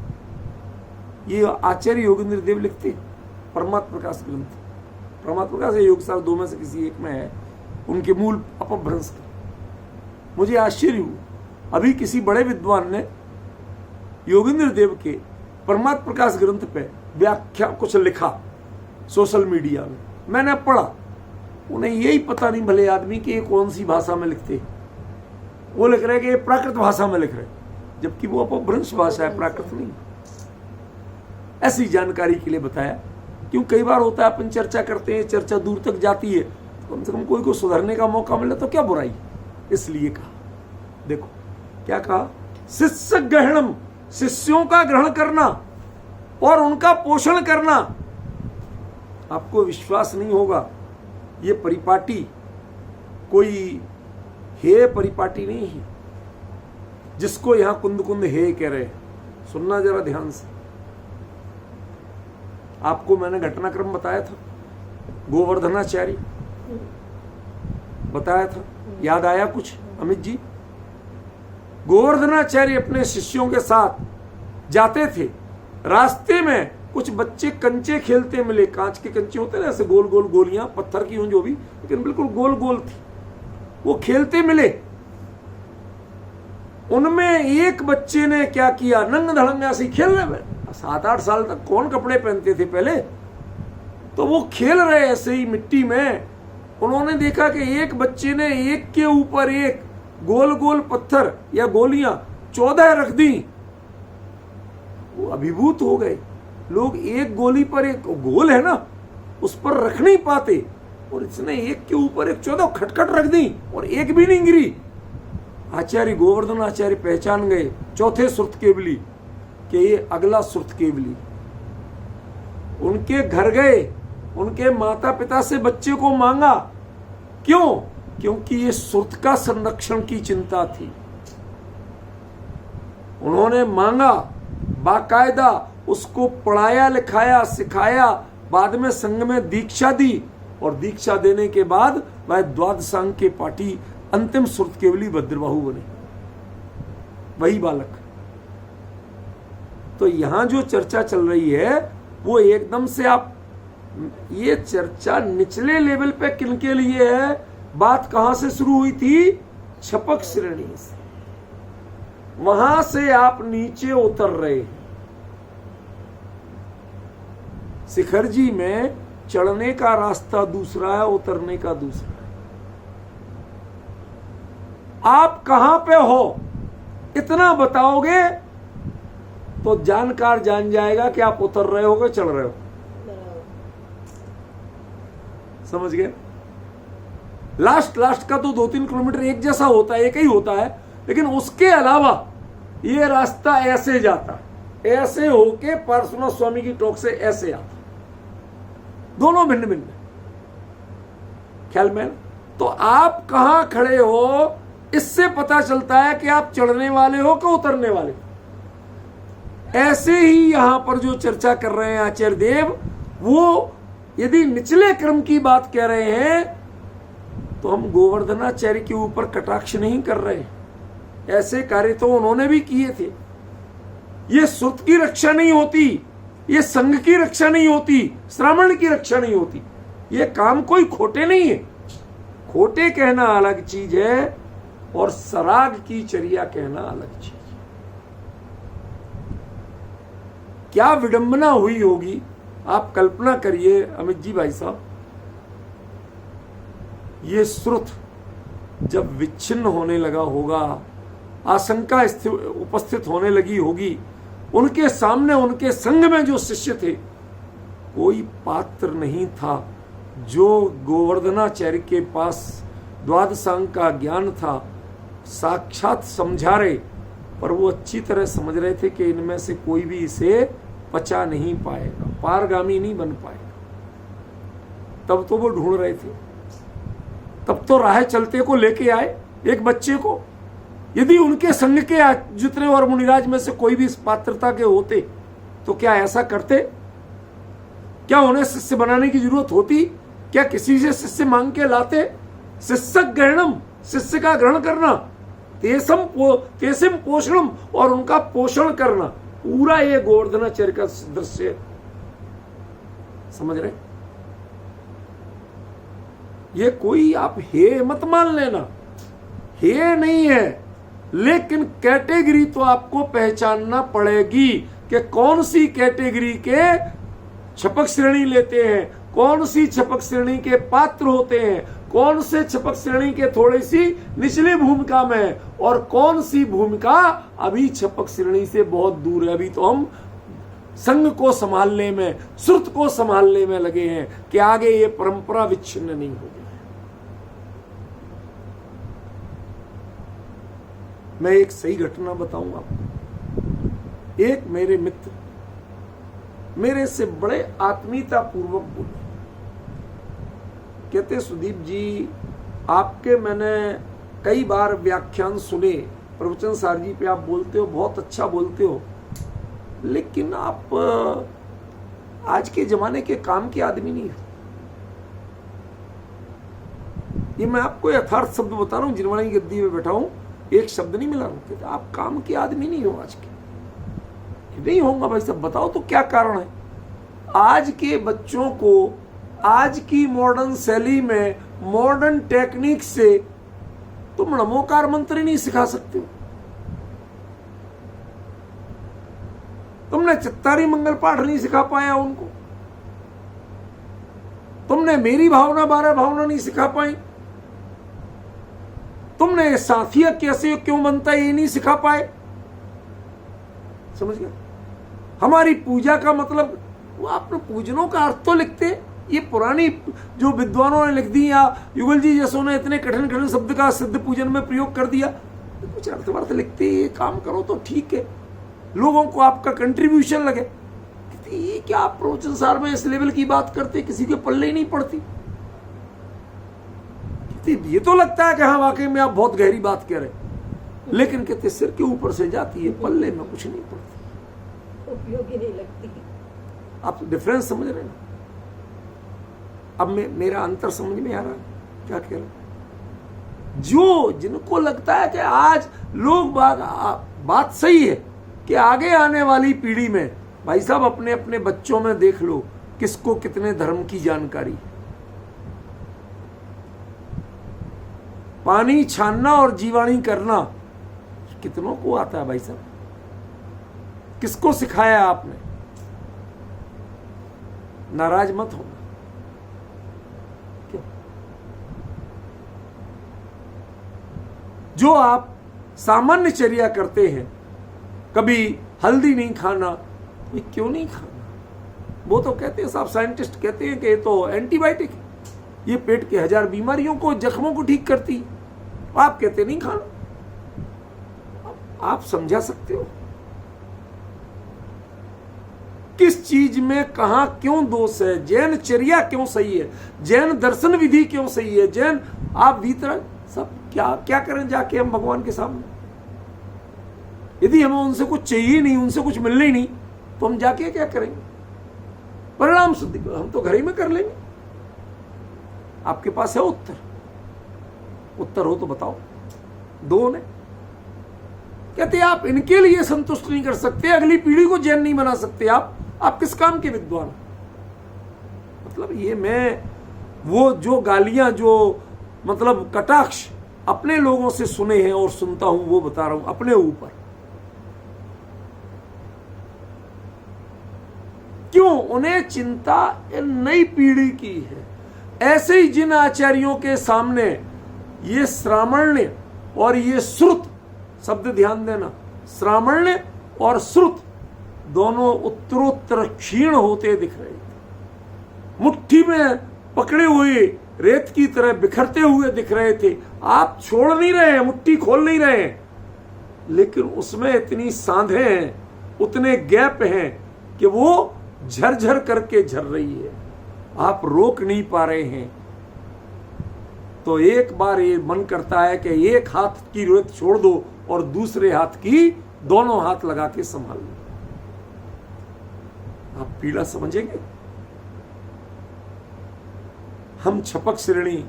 ये आचार्य योगेंद्र देव लिखते परमात्म प्रकाश ग्रंथ। परमात्म प्रकाश है योग सार 2 में से किसी एक में है, उनके मूल अपभ्रंश। मुझे आश्चर्य हुआ, अभी किसी बड़े विद्वान ने योगेंद्र देव के परमात्म प्रकाश ग्रंथ पे व्याख्या कुछ लिखा सोशल मीडिया में, मैंने पढ़ा। उन्हें यही पता नहीं भले आदमी कि ये कौन सी भाषा में लिखते। वो लिख रहे कि ये प्राकृत भाषा में लिख रहे, जबकि वो अपभ्रंश भाषा है, प्राकृत नहीं। ऐसी जानकारी के लिए बताया। क्यों कई बार होता है अपन चर्चा करते हैं, चर्चा दूर तक जाती है, तो कम से कम कोई को सुधरने का मौका मिले तो क्या बुराई, इसलिए कहा। देखो क्या कहा? शिष्य ग्रहणम, शिष्यों का ग्रहण करना और उनका पोषण करना। आपको विश्वास नहीं होगा, ये परिपाटी कोई हे परिपाटी नहीं है जिसको यहां कुंद कुंद हे कह रहे। सुनना जरा ध्यान से। आपको मैंने घटनाक्रम बताया था, गोवर्धनाचार्य बताया था, याद आया कुछ अमित जी? गोवर्धनाचार्य अपने शिष्यों के साथ जाते थे, रास्ते में कुछ बच्चे कंचे खेलते मिले। कांच के कंचे होते ना, ऐसे गोल गोल गोलियां, पत्थर की हों जो भी, लेकिन बिल्कुल गोल गोल थी, वो खेलते मिले। उनमें एक बच्चे ने क्या किया, नंग धड़ंगा से खेलने में, 7-8 साल तक कौन कपड़े पहनते थे पहले, तो वो खेल रहे ऐसे ही मिट्टी में। उन्होंने देखा कि एक बच्चे ने एक के ऊपर एक गोल गोल पत्थर या गोलियां 14 रख दी। वो अभिभूत हो गए। लोग एक गोली पर एक गोल है ना, उस पर रख नहीं पाते, और इसने एक के ऊपर एक 14 खटखट रख दी और एक भी नहीं गिरी। आचार्य गोवर्धन आचार्य पहचान गए चौथे सुरत केवली कि ये अगला सुरत केवली। उनके घर गए, उनके माता पिता से बच्चे को मांगा। क्यों? क्योंकि ये सुरत का संरक्षण की चिंता थी। उन्होंने मांगा, बाकायदा उसको पढ़ाया लिखाया सिखाया, बाद में संघ में दीक्षा दी, और दीक्षा देने के बाद वह द्वादशांग के पाठी अंतिम सुरत केवली भद्रबाहु बने, वही बालक। तो यहां जो चर्चा चल रही है वो एकदम से आप, ये चर्चा निचले लेवल पे किनके लिए है? बात कहां से शुरू हुई थी? छपक श्रेणी से, वहां से आप नीचे उतर रहे हैं। शिखरजी में चढ़ने का रास्ता दूसरा है, उतरने का दूसरा है। आप कहां पे हो इतना बताओगे तो जानकार जान जाएगा कि आप उतर रहे हो कि चढ़ रहे हो। समझ गए? लास्ट का तो 2-3 किलोमीटर एक जैसा होता है, एक ही होता है, लेकिन उसके अलावा ये रास्ता ऐसे जाता, ऐसे होके पार्श्वनाथ स्वामी की टोक से ऐसे आता, दोनों भिन्न भिन्न ख्याल में। तो आप कहां खड़े हो इससे पता चलता है कि आप चढ़ने वाले हो कि उतरने वाले हो। ऐसे ही यहां पर जो चर्चा कर रहे हैं आचार्य देव, वो यदि निचले क्रम की बात कह रहे हैं तो हम गोवर्धनाचार्य के ऊपर कटाक्ष नहीं कर रहे। ऐसे कार्य तो उन्होंने भी किए थे। ये सुत की रक्षा नहीं होती, ये संघ की रक्षा नहीं होती, श्रावण की रक्षा नहीं होती। ये काम कोई खोटे नहीं है। खोटे कहना अलग चीज है और सराग की चर्या कहना अलग चीज है। क्या विडंबना हुई होगी, आप कल्पना करिए अमित जी भाई साहब, ये श्रुत जब विच्छिन्न होने लगा होगा, आशंका उपस्थित होने लगी होगी, उनके सामने उनके संग में जो शिष्य थे, कोई पात्र नहीं था जो गोवर्धनाचार्य के पास द्वादशांग का ज्ञान था, साक्षात समझा रहे, पर वो अच्छी तरह समझ रहे थे कि इनमें से कोई भी इसे पचा नहीं पाएगा, पारगामी नहीं बन पाएगा। तब तो वो ढूंढ रहे थे, तब तो राह चलते को लेके आए एक बच्चे को। यदि उनके संग के जितने और मुनिराज में से कोई भी इस पात्रता के होते तो क्या ऐसा करते? क्या उन्हें शिष्य बनाने की जरूरत होती? क्या किसी से शिष्य मांग के लाते? शिष्य ग्रहणम, शिष्य का ग्रहण करना, तेसम पोषणम, और उनका पोषण करना, पूरा ये गोवर्धनाचार्य का दृश्य। समझ रहे? ये कोई आप हे मत मान लेना, हे नहीं है, लेकिन कैटेगरी तो आपको पहचानना पड़ेगी कि कौन सी कैटेगरी के छपक श्रेणी लेते हैं, कौन सी छपक श्रेणी के पात्र होते हैं, कौन से छपक श्रेणी के थोड़ी सी निचली भूमिका में है, और कौन सी भूमिका अभी छपक श्रेणी से बहुत दूर है। अभी तो हम संघ को संभालने में, श्रुत को संभालने में लगे हैं कि आगे ये परंपरा विच्छिन्न नहीं होगी। मैं एक सही घटना बताऊंगा आपको। एक मेरे मित्र मेरे से बड़े आत्मीयता पूर्वक बोले, कहते सुदीप जी, आपके मैंने कई बार व्याख्यान सुने, प्रवचन सार जी पे आप बोलते हो, बहुत अच्छा बोलते हो, लेकिन आप आज के जमाने के काम के आदमी नहीं हो। ये मैं आपको यथार्थ शब्द बता रहा हूं, जिनवाणी की गद्दी में बैठा हूं, एक शब्द नहीं मिला। कहते आप काम के आदमी नहीं हो आज के। नहीं होगा भाई साहब, बताओ तो क्या कारण है? आज के बच्चों को आज की मॉडर्न शैली में, मॉडर्न टेक्निक से तुम नमोकार मंत्र नहीं सिखा सकते हो। तुमने चित्तारी मंगल पाठ नहीं सिखा पाया उनको, तुमने मेरी भावना 12 भावना नहीं सिखा पाई, तुमने साथिया कैसे क्यों बनता है ये नहीं सिखा पाए। समझ गया? हमारी पूजा का मतलब, वो आपने पूजनों का अर्थ तो लिखते, ये पुरानी जो विद्वानों ने लिख दी या युगल जी जैसों ने इतने कठिन कठिन शब्द का सिद्ध पूजन में प्रयोग कर दिया, कुछ अर्थ लिखते, ये काम करो तो ठीक है, लोगों को आपका कंट्रीब्यूशन लगे। ये क्या आप प्रवचन सार में इस लेवल की बात करते, किसी के पल्ले ही नहीं पड़ती। ये तो लगता है कि हाँ वाकई में आप बहुत गहरी बात कह रहे, लेकिन कहते सिर के ऊपर से जाती है, पल्ले में कुछ नहीं पड़ती। उपयोगी नहीं लगती। आप डिफरेंस समझ रहे हैं ना? अब मेरा अंतर समझ में आ रहा है क्या कह रहा हूं? जो जिनको लगता है कि आज लोग बात सही है कि आगे आने वाली पीढ़ी में, भाई साहब अपने अपने बच्चों में देख लो किसको कितने धर्म की जानकारी। पानी छानना और जीवाणी करना कितनों को आता है भाई साहब? किसको सिखाया आपने? नाराज मत होना। क्यों? जो आप सामान्य चर्या करते हैं, कभी हल्दी नहीं खाना, ये क्यों नहीं खाना? वो तो कहते हैं, साहब साइंटिस्ट कहते हैं कि ये तो एंटीबायोटिक है, ये पेट के 1000 बीमारियों को, जख्मों को ठीक करती है। आप कहते नहीं खाना। आप समझा सकते हो किस चीज में कहां क्यों दोष है? जैन चर्या क्यों सही है? जैन दर्शन विधि क्यों सही है? जैन आप भीतर सब क्या करें जाके हम भगवान के सामने? यदि हमें उनसे कुछ चाहिए नहीं, उनसे कुछ मिलने ही नहीं, तो हम जाके क्या करेंगे? परिणाम शुद्धि हम तो घर ही में कर लेंगे। आपके पास है उत्तर हो तो बताओ। दो ने कहते आप इनके लिए संतुष्ट नहीं कर सकते, अगली पीढ़ी को जैन नहीं बना सकते। आप किस काम के विद्वान? मतलब ये मैं वो जो गालियां, जो मतलब कटाक्ष अपने लोगों से सुने हैं और सुनता हूं, वो बता रहा हूं अपने ऊपर। क्यों? उन्हें चिंता नई पीढ़ी की है। ऐसे ही जिन आचार्यों के सामने ये श्रामण्य और ये श्रुत शब्द ध्यान देना, श्रामण्य और श्रुत दोनों उत्तरोत्तर क्षीण होते दिख रहे थे, मुट्ठी में पकड़े हुए रेत की तरह बिखरते हुए दिख रहे थे। आप छोड़ नहीं रहे हैं, मुट्ठी खोल नहीं रहे हैं, लेकिन उसमें इतनी सांधे हैं, उतने गैप हैं कि वो झरझर करके झर रही है। आप रोक नहीं पा रहे हैं। तो एक बार ये मन करता है कि एक हाथ की रेत छोड़ दो और दूसरे हाथ की दोनों हाथ लगा के संभाल लो। आप पीड़ा समझेंगे? हम छपक श्रेणी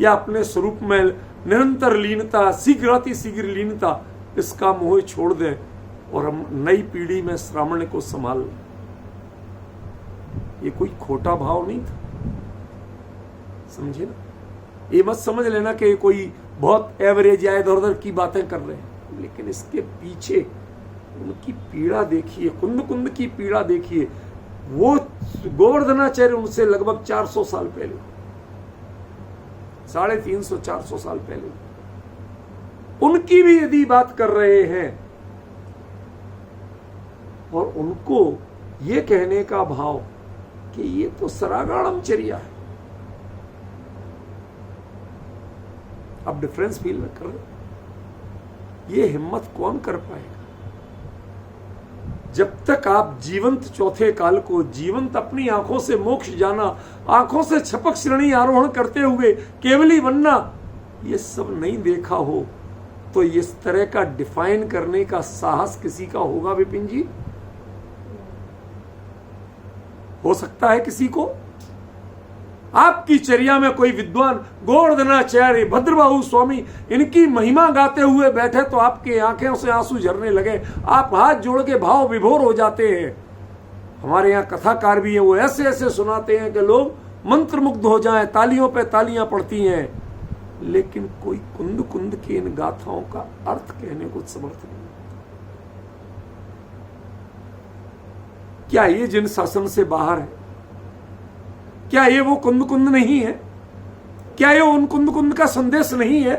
या अपने स्वरूप में निरंतर लीनता, शीघ्र लीनता, इसका मोह छोड़ दें और हम नई पीढ़ी में श्रावण को संभाल लें। ये कोई खोटा भाव नहीं था, समझे ना? ये मत समझ लेना कि कोई बहुत एवरेज या इधर उधर की बातें कर रहे हैं, लेकिन इसके पीछे उनकी पीड़ा देखिए, कुंद की पीड़ा देखिए। वो गोवर्धनाचार्य उनसे लगभग 400 साल पहले, 350-400 साल पहले उनकी भी यदि बात कर रहे हैं और उनको ये कहने का भाव कि ये तो सरागाणम चर्या है। अब डिफरेंस फील में कर रहे, ये हिम्मत कौन कर पाएगा? जब तक आप जीवंत चौथे काल को, जीवंत अपनी आंखों से मोक्ष जाना, आंखों से छपक श्रेणी आरोहण करते हुए केवली बनना, ये सब नहीं देखा हो, तो इस तरह का डिफाइन करने का साहस किसी का होगा विपिन जी? हो सकता है किसी को? आपकी चर्या में कोई विद्वान गोवर्धनाचार्य, भद्रबाहु स्वामी इनकी महिमा गाते हुए बैठे तो आपके आंखें से आंसू झरने लगे, आप हाथ जोड़ के भाव विभोर हो जाते हैं। हमारे यहाँ कथाकार भी हैं, वो ऐसे ऐसे सुनाते हैं कि लोग मंत्रमुग्ध हो जाएं, तालियों पे तालियां पड़ती हैं, लेकिन कोई कुंद की इन गाथाओं का अर्थ कहने को समर्थ नहीं। क्या ये जिन शासन से बाहर है? क्या ये वो कुंद नहीं है? क्या ये उन कुंद का संदेश नहीं है?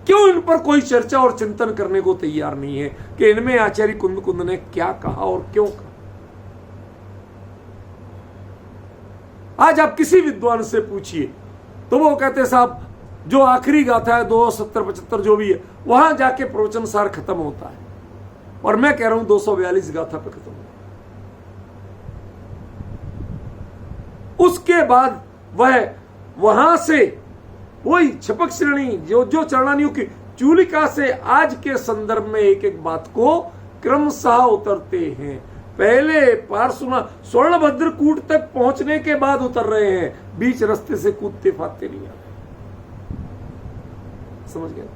क्यों इन पर कोई चर्चा और चिंतन करने को तैयार नहीं है कि इनमें आचार्य कुंद ने क्या कहा और क्यों कहा? आज आप किसी विद्वान से पूछिए तो वो कहते साहब जो आखिरी गाथा है 270-75 जो भी है, वहां जाके प्रवचन सार खत्म होता है, और मैं कह रहा हूं 242 गाथा पे खत्म। उसके बाद वह वहां से वही छपक श्रेणी जो चरणानियों की चूलिका से आज के संदर्भ में एक एक बात को क्रमशः उतरते हैं। पहले पारसुना स्वर्णभद्र कूट तक पहुंचने के बाद उतर रहे हैं, बीच रास्ते से कूदते फादते नहीं आ रहे। समझ गए?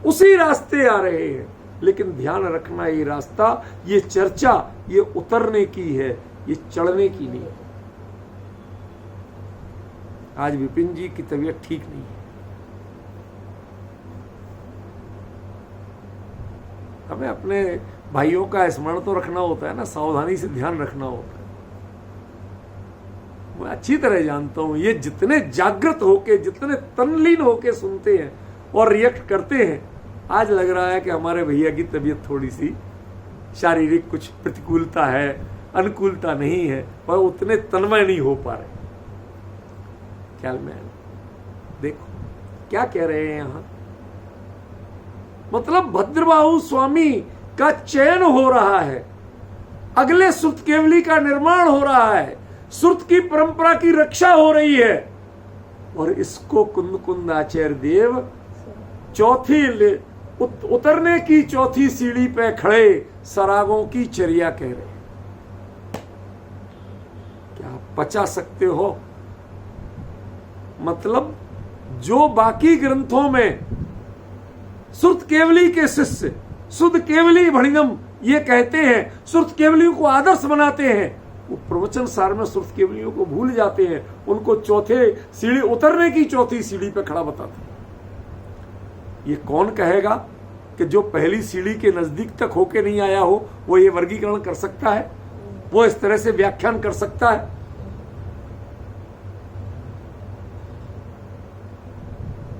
उसी रास्ते आ रहे हैं, लेकिन ध्यान रखना ये रास्ता, ये चर्चा, ये उतरने की है, ये चढ़ने की नहीं है। आज विपिन जी की तबीयत ठीक नहीं है, हमें अपने भाइयों का स्मरण तो रखना होता है ना, सावधानी से ध्यान रखना होता है। मैं अच्छी तरह जानता हूं, ये जितने जागृत होके, जितने तनलीन होके सुनते हैं और रिएक्ट करते हैं, आज लग रहा है कि हमारे भैया की तबीयत थोड़ी सी शारीरिक कुछ प्रतिकूलता है, अनुकूलता नहीं है, पर उतने तन्मय नहीं हो पा रहे। ख्याल में देखो क्या कह रहे हैं यहां, मतलब भद्रबाहु स्वामी का चयन हो रहा है, अगले सुत केवली का निर्माण हो रहा है, सुत की परंपरा की रक्षा हो रही है, और इसको कुंद कुंद आचार्य देव चौथी उतरने की चौथी सीढ़ी पे खड़े सरागों की चर्या कह रहे हैं। क्या पचा सकते हो? मतलब जो बाकी ग्रंथों में सुरत केवली के शिष्य शुद्ध केवली भणिगम ये कहते हैं, सुरत केवलियों को आदर्श बनाते हैं, वो प्रवचन सार में सुरत केवलियों को भूल जाते हैं, उनको चौथे सीढ़ी उतरने की चौथी सीढ़ी पे खड़ा बताते हैं। ये कौन कहेगा कि जो पहली सीढ़ी के नजदीक तक होके नहीं आया हो वो ये वर्गीकरण कर सकता है, वो इस तरह से व्याख्यान कर सकता है?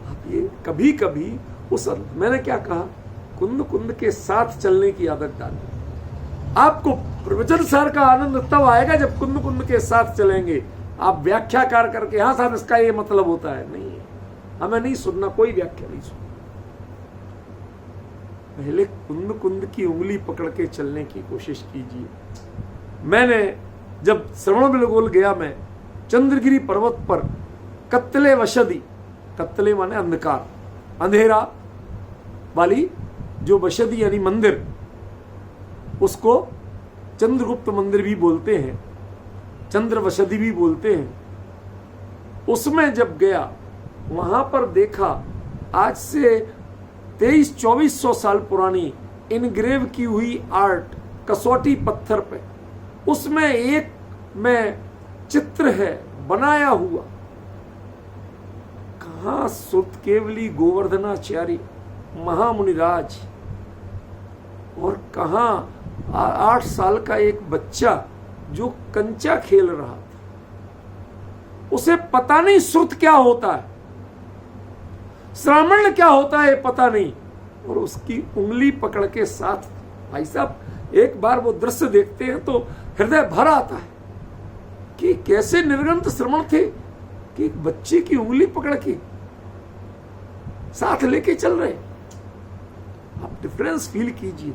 अब ये कभी कभी उस, मैंने क्या कहा, कुंद कुंद के साथ चलने की आदत डाली। आपको प्रवचन सार का आनंद तब आएगा जब कुंद कुंद के साथ चलेंगे। आप व्याख्याकार करके हाँ साहब इसका ये मतलब होता है, नहीं है, हमें नहीं सुनना, कोई व्याख्या नहीं सुनना। पहले कुंद कुंद की उंगली पकड़ के चलने की कोशिश कीजिए। मैंने जब श्रवण बिलगोल गया, मैं चंद्रगिरी पर्वत पर कत्तले वशदी, कत्तले माने अंधकार, अंधेरा वाली जो वशदी यानी मंदिर, उसको चंद्रगुप्त मंदिर भी बोलते हैं, चंद्र वशदी भी बोलते हैं। उसमें जब गया, वहां पर देखा आज से 2300-2400 साल पुरानी इनग्रेव की हुई आर्ट कसौटी पत्थर पे, उसमें एक में चित्र है बनाया हुआ, कहां सुत केवली गोवर्धनाचार्य महामुनिराज, और कहां 8 साल का एक बच्चा जो कंचा खेल रहा था, उसे पता नहीं सुत क्या होता है, श्रावण क्या होता है पता नहीं, और उसकी उंगली पकड़ के साथ, भाई साहब एक बार वो दृश्य देखते हैं तो हृदय भर आता है कि कैसे निर्गंत श्रवण थे कि एक बच्चे की उंगली पकड़ के साथ लेके चल रहे। आप डिफरेंस फील कीजिए,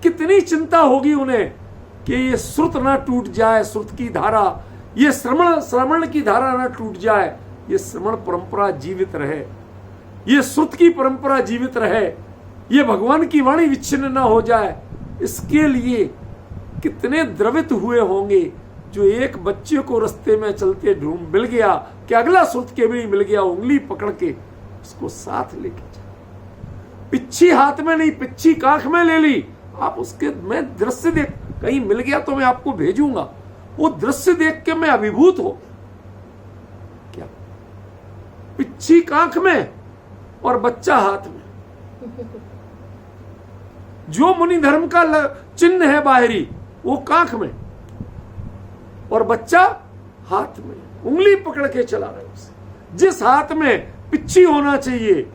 कितनी चिंता होगी उन्हें कि ये श्रुत ना टूट जाए, श्रुत की धारा, ये श्रवण की धारा ना टूट जाए, ये श्रवण परंपरा जीवित रहे, ये श्रुत की परंपरा जीवित रहे, ये भगवान की वाणी विच्छिन्न ना हो जाए। इसके लिए कितने द्रवित हुए होंगे जो एक बच्चे को रास्ते में चलते ढूंढ मिल गया कि अगला श्रुत के भी मिल गया, उंगली पकड़ के उसको साथ लेके चले। पिच्छी हाथ में नहीं, पिच्छी कांख में ले ली। आप उसके, मैं दृश्य देख, कहीं मिल गया तो मैं आपको भेजूंगा, वो दृश्य देख के मैं अभिभूत हो क्या, पिच्छी कांख में और बच्चा हाथ में। जो मुनि धर्म का चिन्ह है बाहरी, वो कांख में और बच्चा हाथ में, उंगली पकड़ के चला रहे उसे। जिस हाथ में पिच्छी होना चाहिए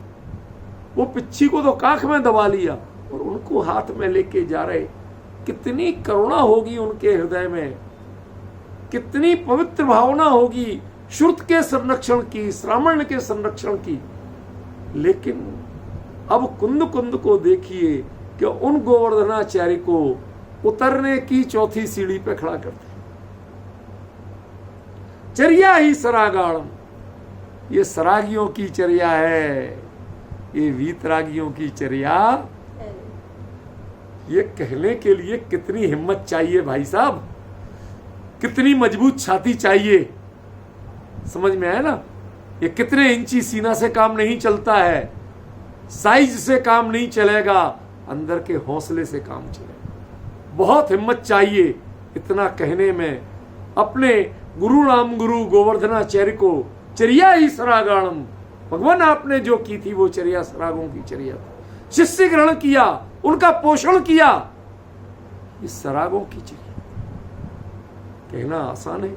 वो पिच्छी को तो कांख में दबा लिया और उनको हाथ में लेके जा रहे। कितनी करुणा होगी उनके हृदय में, कितनी पवित्र भावना होगी श्रुत के संरक्षण की, श्रावण के संरक्षण की। लेकिन अब कुंद कुंद को देखिए कि उन गोवर्धनाचार्य को उतरने की चौथी सीढ़ी पे खड़ा करते। चर्या ही सरागाणम, ये सरागियों की चर्या है, ये वीतरागियों की चर्या ये कहने के लिए कितनी हिम्मत चाहिए भाई साहब, कितनी मजबूत छाती चाहिए। समझ में आया ना? ये कितने इंची सीना से काम नहीं चलता है, साइज से काम नहीं चलेगा, अंदर के हौसले से काम चलेगा। बहुत हिम्मत चाहिए इतना कहने में। अपने गुरु राम गुरु गोवर्धनाचार्य को चर्या ही सरागाणम, भगवान आपने जो की थी वो चर्या सरागों की चर्या थी। शिष्य ग्रहण किया, उनका पोषण किया, इस सरागों की चर्या। कहना आसान है।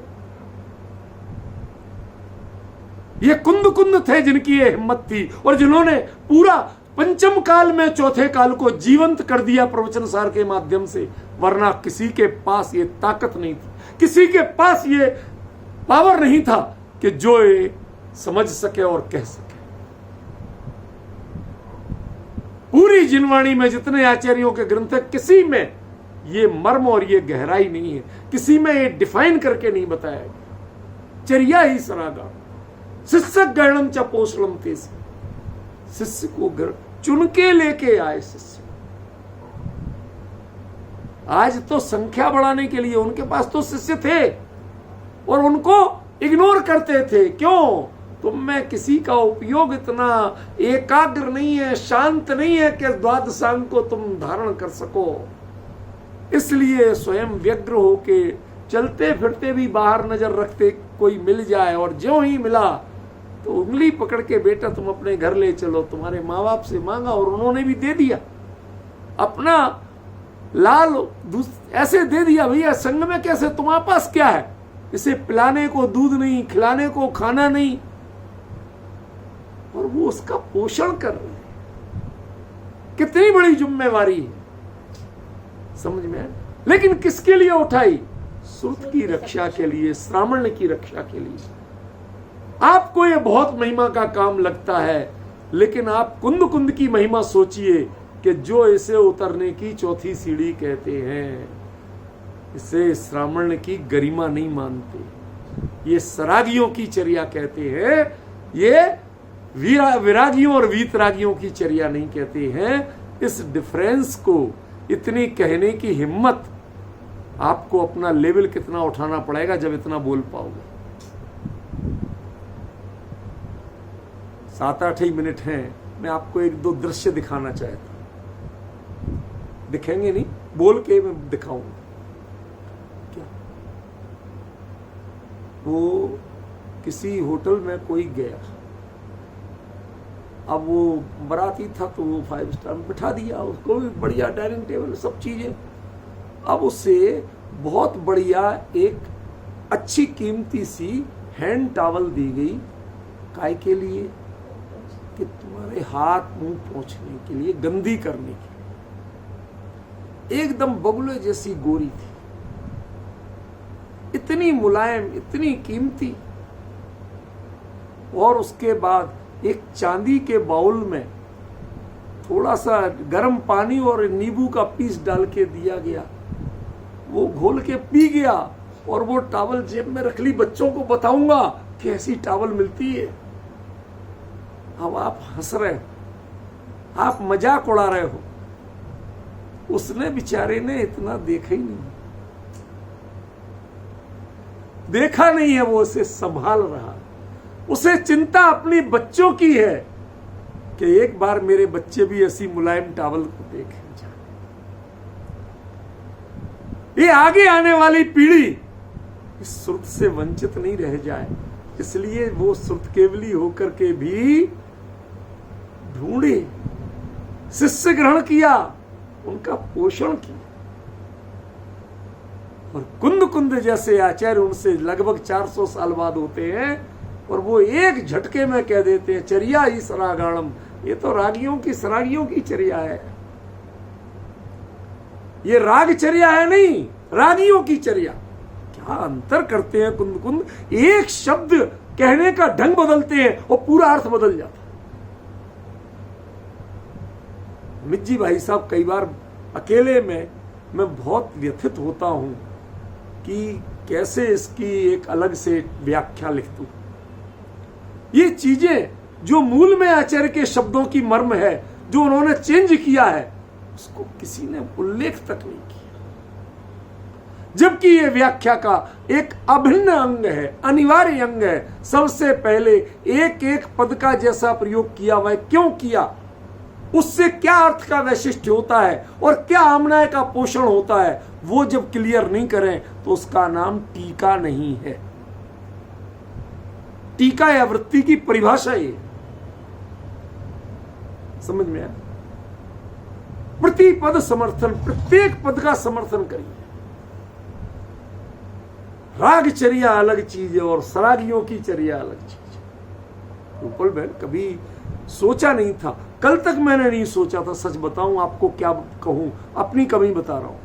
ये कुंद कुंद थे जिनकी ये हिम्मत थी और जिन्होंने पूरा पंचम काल में चौथे काल को जीवंत कर दिया प्रवचन सार के माध्यम से। वरना किसी के पास ये ताकत नहीं थी, किसी के पास ये पावर नहीं था कि जो ये समझ सके और कह सके। पूरी जिनवाणी में जितने आचार्यों के ग्रंथ है, किसी में ये मर्म और ये गहराई नहीं है, किसी में ये डिफाइन करके नहीं बताया गया। चर्या ही सरागा शिष्य गणम च पोषणम थे। शिष्य को चुन के लेके आए शिष्य। आज तो संख्या बढ़ाने के लिए उनके पास तो शिष्य थे और उनको इग्नोर करते थे। क्यों? तुम में किसी का उपयोग इतना एकाग्र नहीं है, शांत नहीं है कि द्वादशांग को तुम धारण कर सको। इसलिए स्वयं व्यग्र होके चलते फिरते भी बाहर नजर रखते कोई मिल जाए, और ज्यों ही मिला तो उंगली पकड़ के बेटा तुम अपने घर ले चलो। तुम्हारे माँ बाप से मांगा और उन्होंने भी दे दिया। अपना लाल ऐसे दे दिया, भैया संग में कैसे, तुम्हारे पास क्या है? इसे पिलाने को दूध नहीं, खिलाने को खाना नहीं, और वो उसका पोषण कर रहे हैं। कितनी बड़ी जिम्मेवारी है, समझ में आया? लेकिन किसके लिए उठाई? श्रुत की रक्षा के लिए, श्रावण की रक्षा के लिए। आपको ये बहुत महिमा का काम लगता है, लेकिन आप कुंद कुंद की महिमा सोचिए कि जो इसे उतरने की चौथी सीढ़ी कहते हैं, इसे श्रावण की गरिमा नहीं मानते, ये सरागियों की चर्या कहते हैं। ये विरागियों और वीतरागियों की चर्या नहीं कहते हैं। इस डिफरेंस को, इतनी कहने की हिम्मत, आपको अपना लेवल कितना उठाना पड़ेगा जब इतना बोल पाओगे। 7-8 ही मिनट हैं, मैं आपको एक दो दृश्य दिखाना चाहता हूं। दिखेंगे नहीं, बोल के मैं दिखाऊंगा। क्या वो किसी होटल में कोई गया, अब वो बाराती था तो वो 5 स्टार में बिठा दिया, उसको भी बढ़िया डाइनिंग टेबल सब चीजें। अब उससे बहुत बढ़िया एक अच्छी कीमती सी हैंड टॉवल दी गई। काय के लिए? कि तुम्हारे हाथ मुंह पोंछने के लिए, गंदी करने के लिए। एकदम बगुले जैसी गोरी थी, इतनी मुलायम, इतनी कीमती। और उसके बाद एक चांदी के बाउल में थोड़ा सा गर्म पानी और नींबू का पीस डाल के दिया गया। वो घोल के पी गया और वो टॉवल जेब में रख ली। बच्चों को बताऊंगा कि ऐसी टॉवल मिलती है। अब आप हंस रहे हो, आप मजाक उड़ा रहे हो। उसने बेचारे ने इतना देखा ही नहीं, देखा नहीं है, वो उसे संभाल रहा। उसे चिंता अपनी बच्चों की है कि एक बार मेरे बच्चे भी ऐसी मुलायम टॉवल को देखें। ये आगे आने वाली पीढ़ी इस श्रुत से वंचित नहीं रह जाए, इसलिए वो श्रुत केवली होकर के भी ढूंढे, शिष्य ग्रहण किया, उनका पोषण किया। और कुंद कुंद जैसे आचार्य उनसे लगभग 400 साल बाद होते हैं और वो एक झटके में कह देते हैं चर्या ही सरागाणम। ये तो रागियों की, सरागियों की चर्या है, ये राग चर्या है नहीं, रागियों की चर्या। क्या अंतर करते हैं कुंद कुंद। एक शब्द कहने का ढंग बदलते हैं और पूरा अर्थ बदल जाता है। मिज्जी भाई साहब, कई बार अकेले में मैं बहुत व्यथित होता हूं कि कैसे इसकी एक अलग से व्याख्या लिख दूं। ये चीजें जो मूल में आचार्य के शब्दों की मर्म है, जो उन्होंने चेंज किया है, उसको किसी ने उल्लेख तक नहीं किया, जबकि यह व्याख्या का एक अभिन्न अंग है, अनिवार्य अंग है। सबसे पहले एक एक पद का जैसा प्रयोग किया, वह क्यों किया, उससे क्या अर्थ का वैशिष्ट्य होता है और क्या आमनाय का पोषण होता है, वो जब क्लियर नहीं करें तो उसका नाम टीका नहीं है। टीका या वृत्ति की परिभाषा ये समझ में आया। प्रति पद समर्थन, प्रत्येक पद का समर्थन करिए। रागचर्या अलग चीज है और सरागियों की चर्या अलग चीज है। गोपाल बहन कभी सोचा नहीं था, कल तक मैंने नहीं सोचा था, सच बताऊं आपको, क्या कहूं, अपनी कमी बता रहा हूं।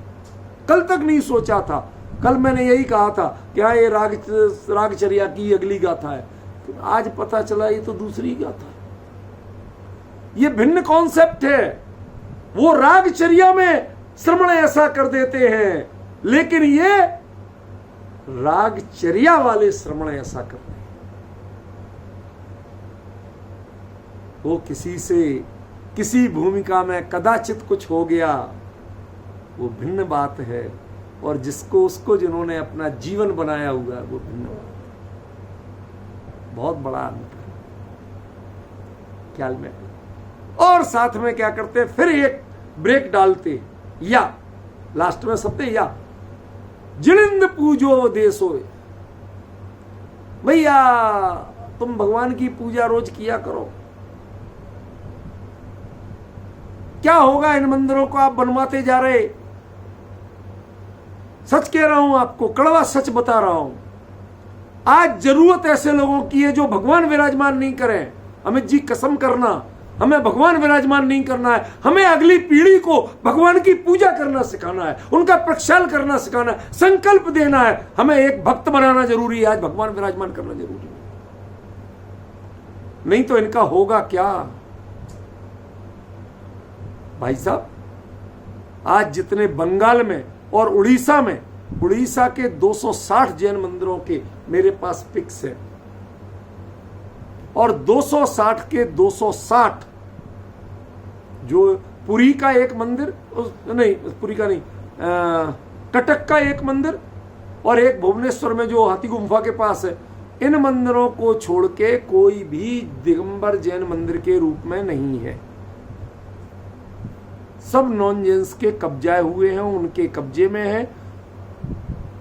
कल तक नहीं सोचा था, कल मैंने यही कहा था कि हाँ ये रागचर्या की अगली गाथा है, तो आज पता चला ये तो दूसरी गाथा है। ये भिन्न कॉन्सेप्ट है। वो रागचर्या में श्रमण ऐसा कर देते हैं, लेकिन ये रागचर्या वाले श्रमण ऐसा कर रहे हैं। वो किसी से किसी भूमिका में कदाचित कुछ हो गया, वो भिन्न बात है, और जिसको उसको जिन्होंने अपना जीवन बनाया हुआ है वो भिन्न बात है। बहुत बड़ा अंतर है ख्याल में। और साथ में क्या करते, फिर एक ब्रेक डालते, या लास्ट में सबसे या जिनिंद पूजो देशो। भैया तुम भगवान की पूजा रोज किया करो, क्या होगा इन मंदिरों को आप बनवाते जा रहे। सच कह रहा हूं आपको, कड़वा सच बता रहा हूं। आज जरूरत ऐसे लोगों की है जो भगवान विराजमान नहीं करें। अमित जी कसम करना, हमें भगवान विराजमान नहीं करना है, हमें अगली पीढ़ी को भगवान की पूजा करना सिखाना है, उनका प्रक्षाल करना सिखाना है, संकल्प देना है। हमें एक भक्त बनाना जरूरी है, आज भगवान विराजमान करना जरूरी है। नहीं तो इनका होगा क्या भाई साहब। आज जितने बंगाल में और उड़ीसा में, उड़ीसा के 260 जैन मंदिरों के मेरे पास पिक्स है, और 260 के 260 जो पुरी का एक मंदिर, नहीं पुरी का नहीं, कटक का एक मंदिर और एक भुवनेश्वर में जो हाथी गुम्फा के पास है, इन मंदिरों को छोड़ के कोई भी दिगंबर जैन मंदिर के रूप में नहीं है। सब नॉन जैन्स के कब्जाए हुए हैं, उनके कब्जे में है।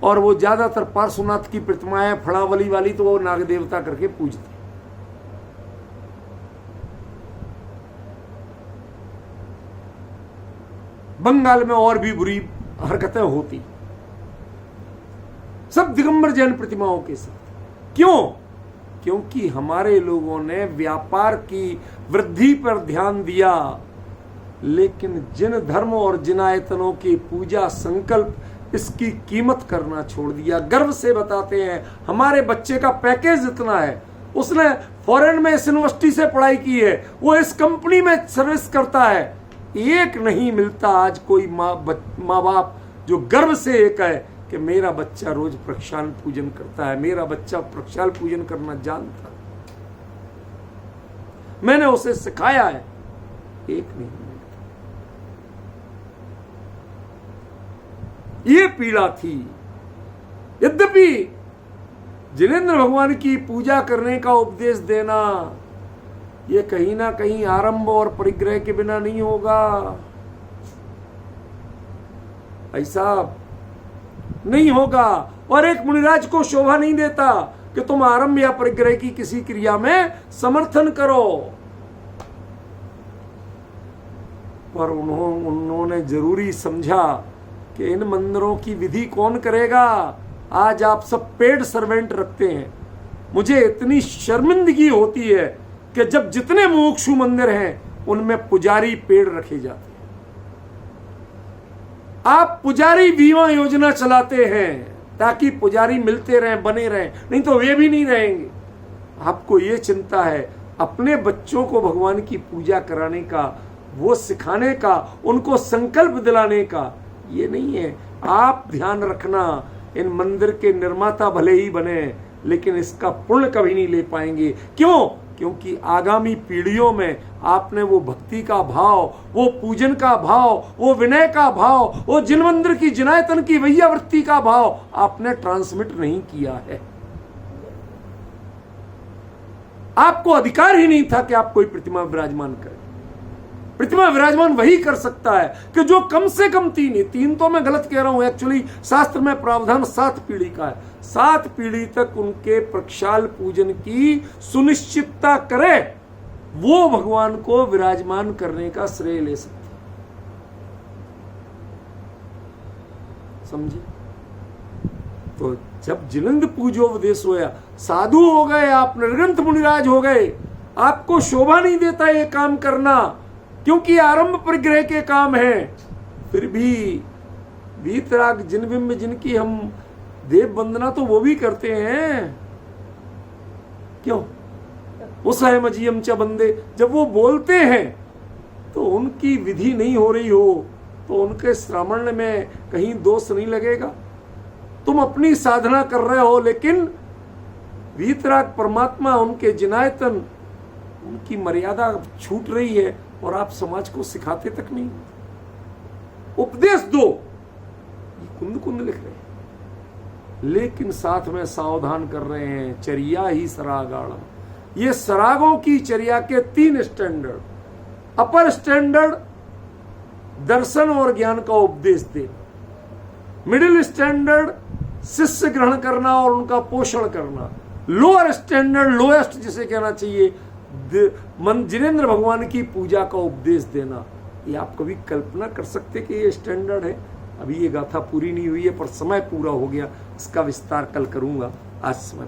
और वो ज्यादातर पार्श्वनाथ की प्रतिमाएं फड़ावली वाली तो वो नाग देवता करके पूजते। बंगाल में और भी बुरी हरकतें होती, सब दिगंबर जैन प्रतिमाओं के साथ। क्यों? क्योंकि हमारे लोगों ने व्यापार की वृद्धि पर ध्यान दिया, लेकिन जिन धर्म और जिन आयतनों की पूजा संकल्प, इसकी कीमत करना छोड़ दिया। गर्व से बताते हैं हमारे बच्चे का पैकेज इतना है, उसने फॉरेन में इस यूनिवर्सिटी से पढ़ाई की है, वो इस कंपनी में सर्विस करता है। एक नहीं मिलता आज कोई माँ बाप जो गर्व से एक है कि मेरा बच्चा रोज प्रक्षाल पूजन करता है, मेरा बच्चा प्रक्षाल पूजन करना जानता, मैंने उसे सिखाया है। एक नहीं मिलता। ये पीड़ा थी। यद्यपि जिनेंद्र भगवान की पूजा करने का उपदेश देना, ये कहीं ना कहीं आरंभ और परिग्रह के बिना नहीं होगा। ऐसा नहीं होगा, और एक मुनिराज को शोभा नहीं देता कि तुम आरंभ या परिग्रह की किसी क्रिया में समर्थन करो। पर उन्होंने जरूरी समझा कि इन मंदिरों की विधि कौन करेगा। आज आप सब पेड सर्वेंट रखते हैं। मुझे इतनी शर्मिंदगी होती है कि जब जितने मुमुक्षु मंदिर हैं उनमें पुजारी पेड़ रखे जाते हैं। आप पुजारी बीमा योजना चलाते हैं ताकि पुजारी मिलते रहें, बने रहें, नहीं तो वे भी नहीं रहेंगे। आपको ये चिंता है अपने बच्चों को भगवान की पूजा कराने का, वो सिखाने का, उनको संकल्प दिलाने का, ये नहीं है। आप ध्यान रखना, इन मंदिर के निर्माता भले ही बने, लेकिन इसका पुण्य कभी नहीं ले पाएंगे। क्यों? क्योंकि आगामी पीढ़ियों में आपने वो भक्ति का भाव, वो पूजन का भाव, वो विनय का भाव, वो जिनवंदर की जिनायतन की वैयावृत्ति का भाव आपने ट्रांसमिट नहीं किया है। आपको अधिकार ही नहीं था कि आप कोई प्रतिमा विराजमान करें। प्रतिमा विराजमान वही कर सकता है कि जो कम से कम तीन तो मैं गलत कह रहा हूं, एक्चुअली शास्त्र में प्रावधान 7 पीढ़ी का है। 7 पीढ़ी तक उनके प्रक्षाल पूजन की सुनिश्चितता करे, वो भगवान को विराजमान करने का श्रेय ले सकते। समझे? तो जब जिनंद पूजोपदेश होया, साधु हो गए आप, निर्ग्रंथ मुनिराज हो गए, आपको शोभा नहीं देता ये काम करना, क्योंकि आरंभ परिग्रह के काम है। फिर भी वीतराग जिनबिंब जिनकी हम देव वंदना तो वो भी करते हैं, क्यों? उस है मजियम च बंदे, जब वो बोलते हैं तो उनकी विधि नहीं हो रही हो तो उनके श्रवण में कहीं दोष नहीं लगेगा। तुम अपनी साधना कर रहे हो, लेकिन वीतराग परमात्मा, उनके जिनायतन, उनकी मर्यादा छूट रही है और आप समाज को सिखाते तक नहीं। उपदेश दो, ये कुंद कुंद लिख रहे हैं, लेकिन साथ में सावधान कर रहे हैं, चर्या ही सरागाणम। ये सरागों की चर्या के 3 स्टैंडर्ड। अपर स्टैंडर्ड दर्शन और ज्ञान का उपदेश दे, मिडिल स्टैंडर्ड शिष्य ग्रहण करना और उनका पोषण करना, लोअर स्टैंडर्ड, लोएस्ट जिसे कहना चाहिए, जिनेंद्र भगवान की पूजा का उपदेश देना। ये आप कभी कल्पना कर सकते कि ये स्टैंडर्ड है? अभी ये गाथा पूरी नहीं हुई है, पर समय पूरा हो गया, इसका विस्तार कल करूंगा। आज समय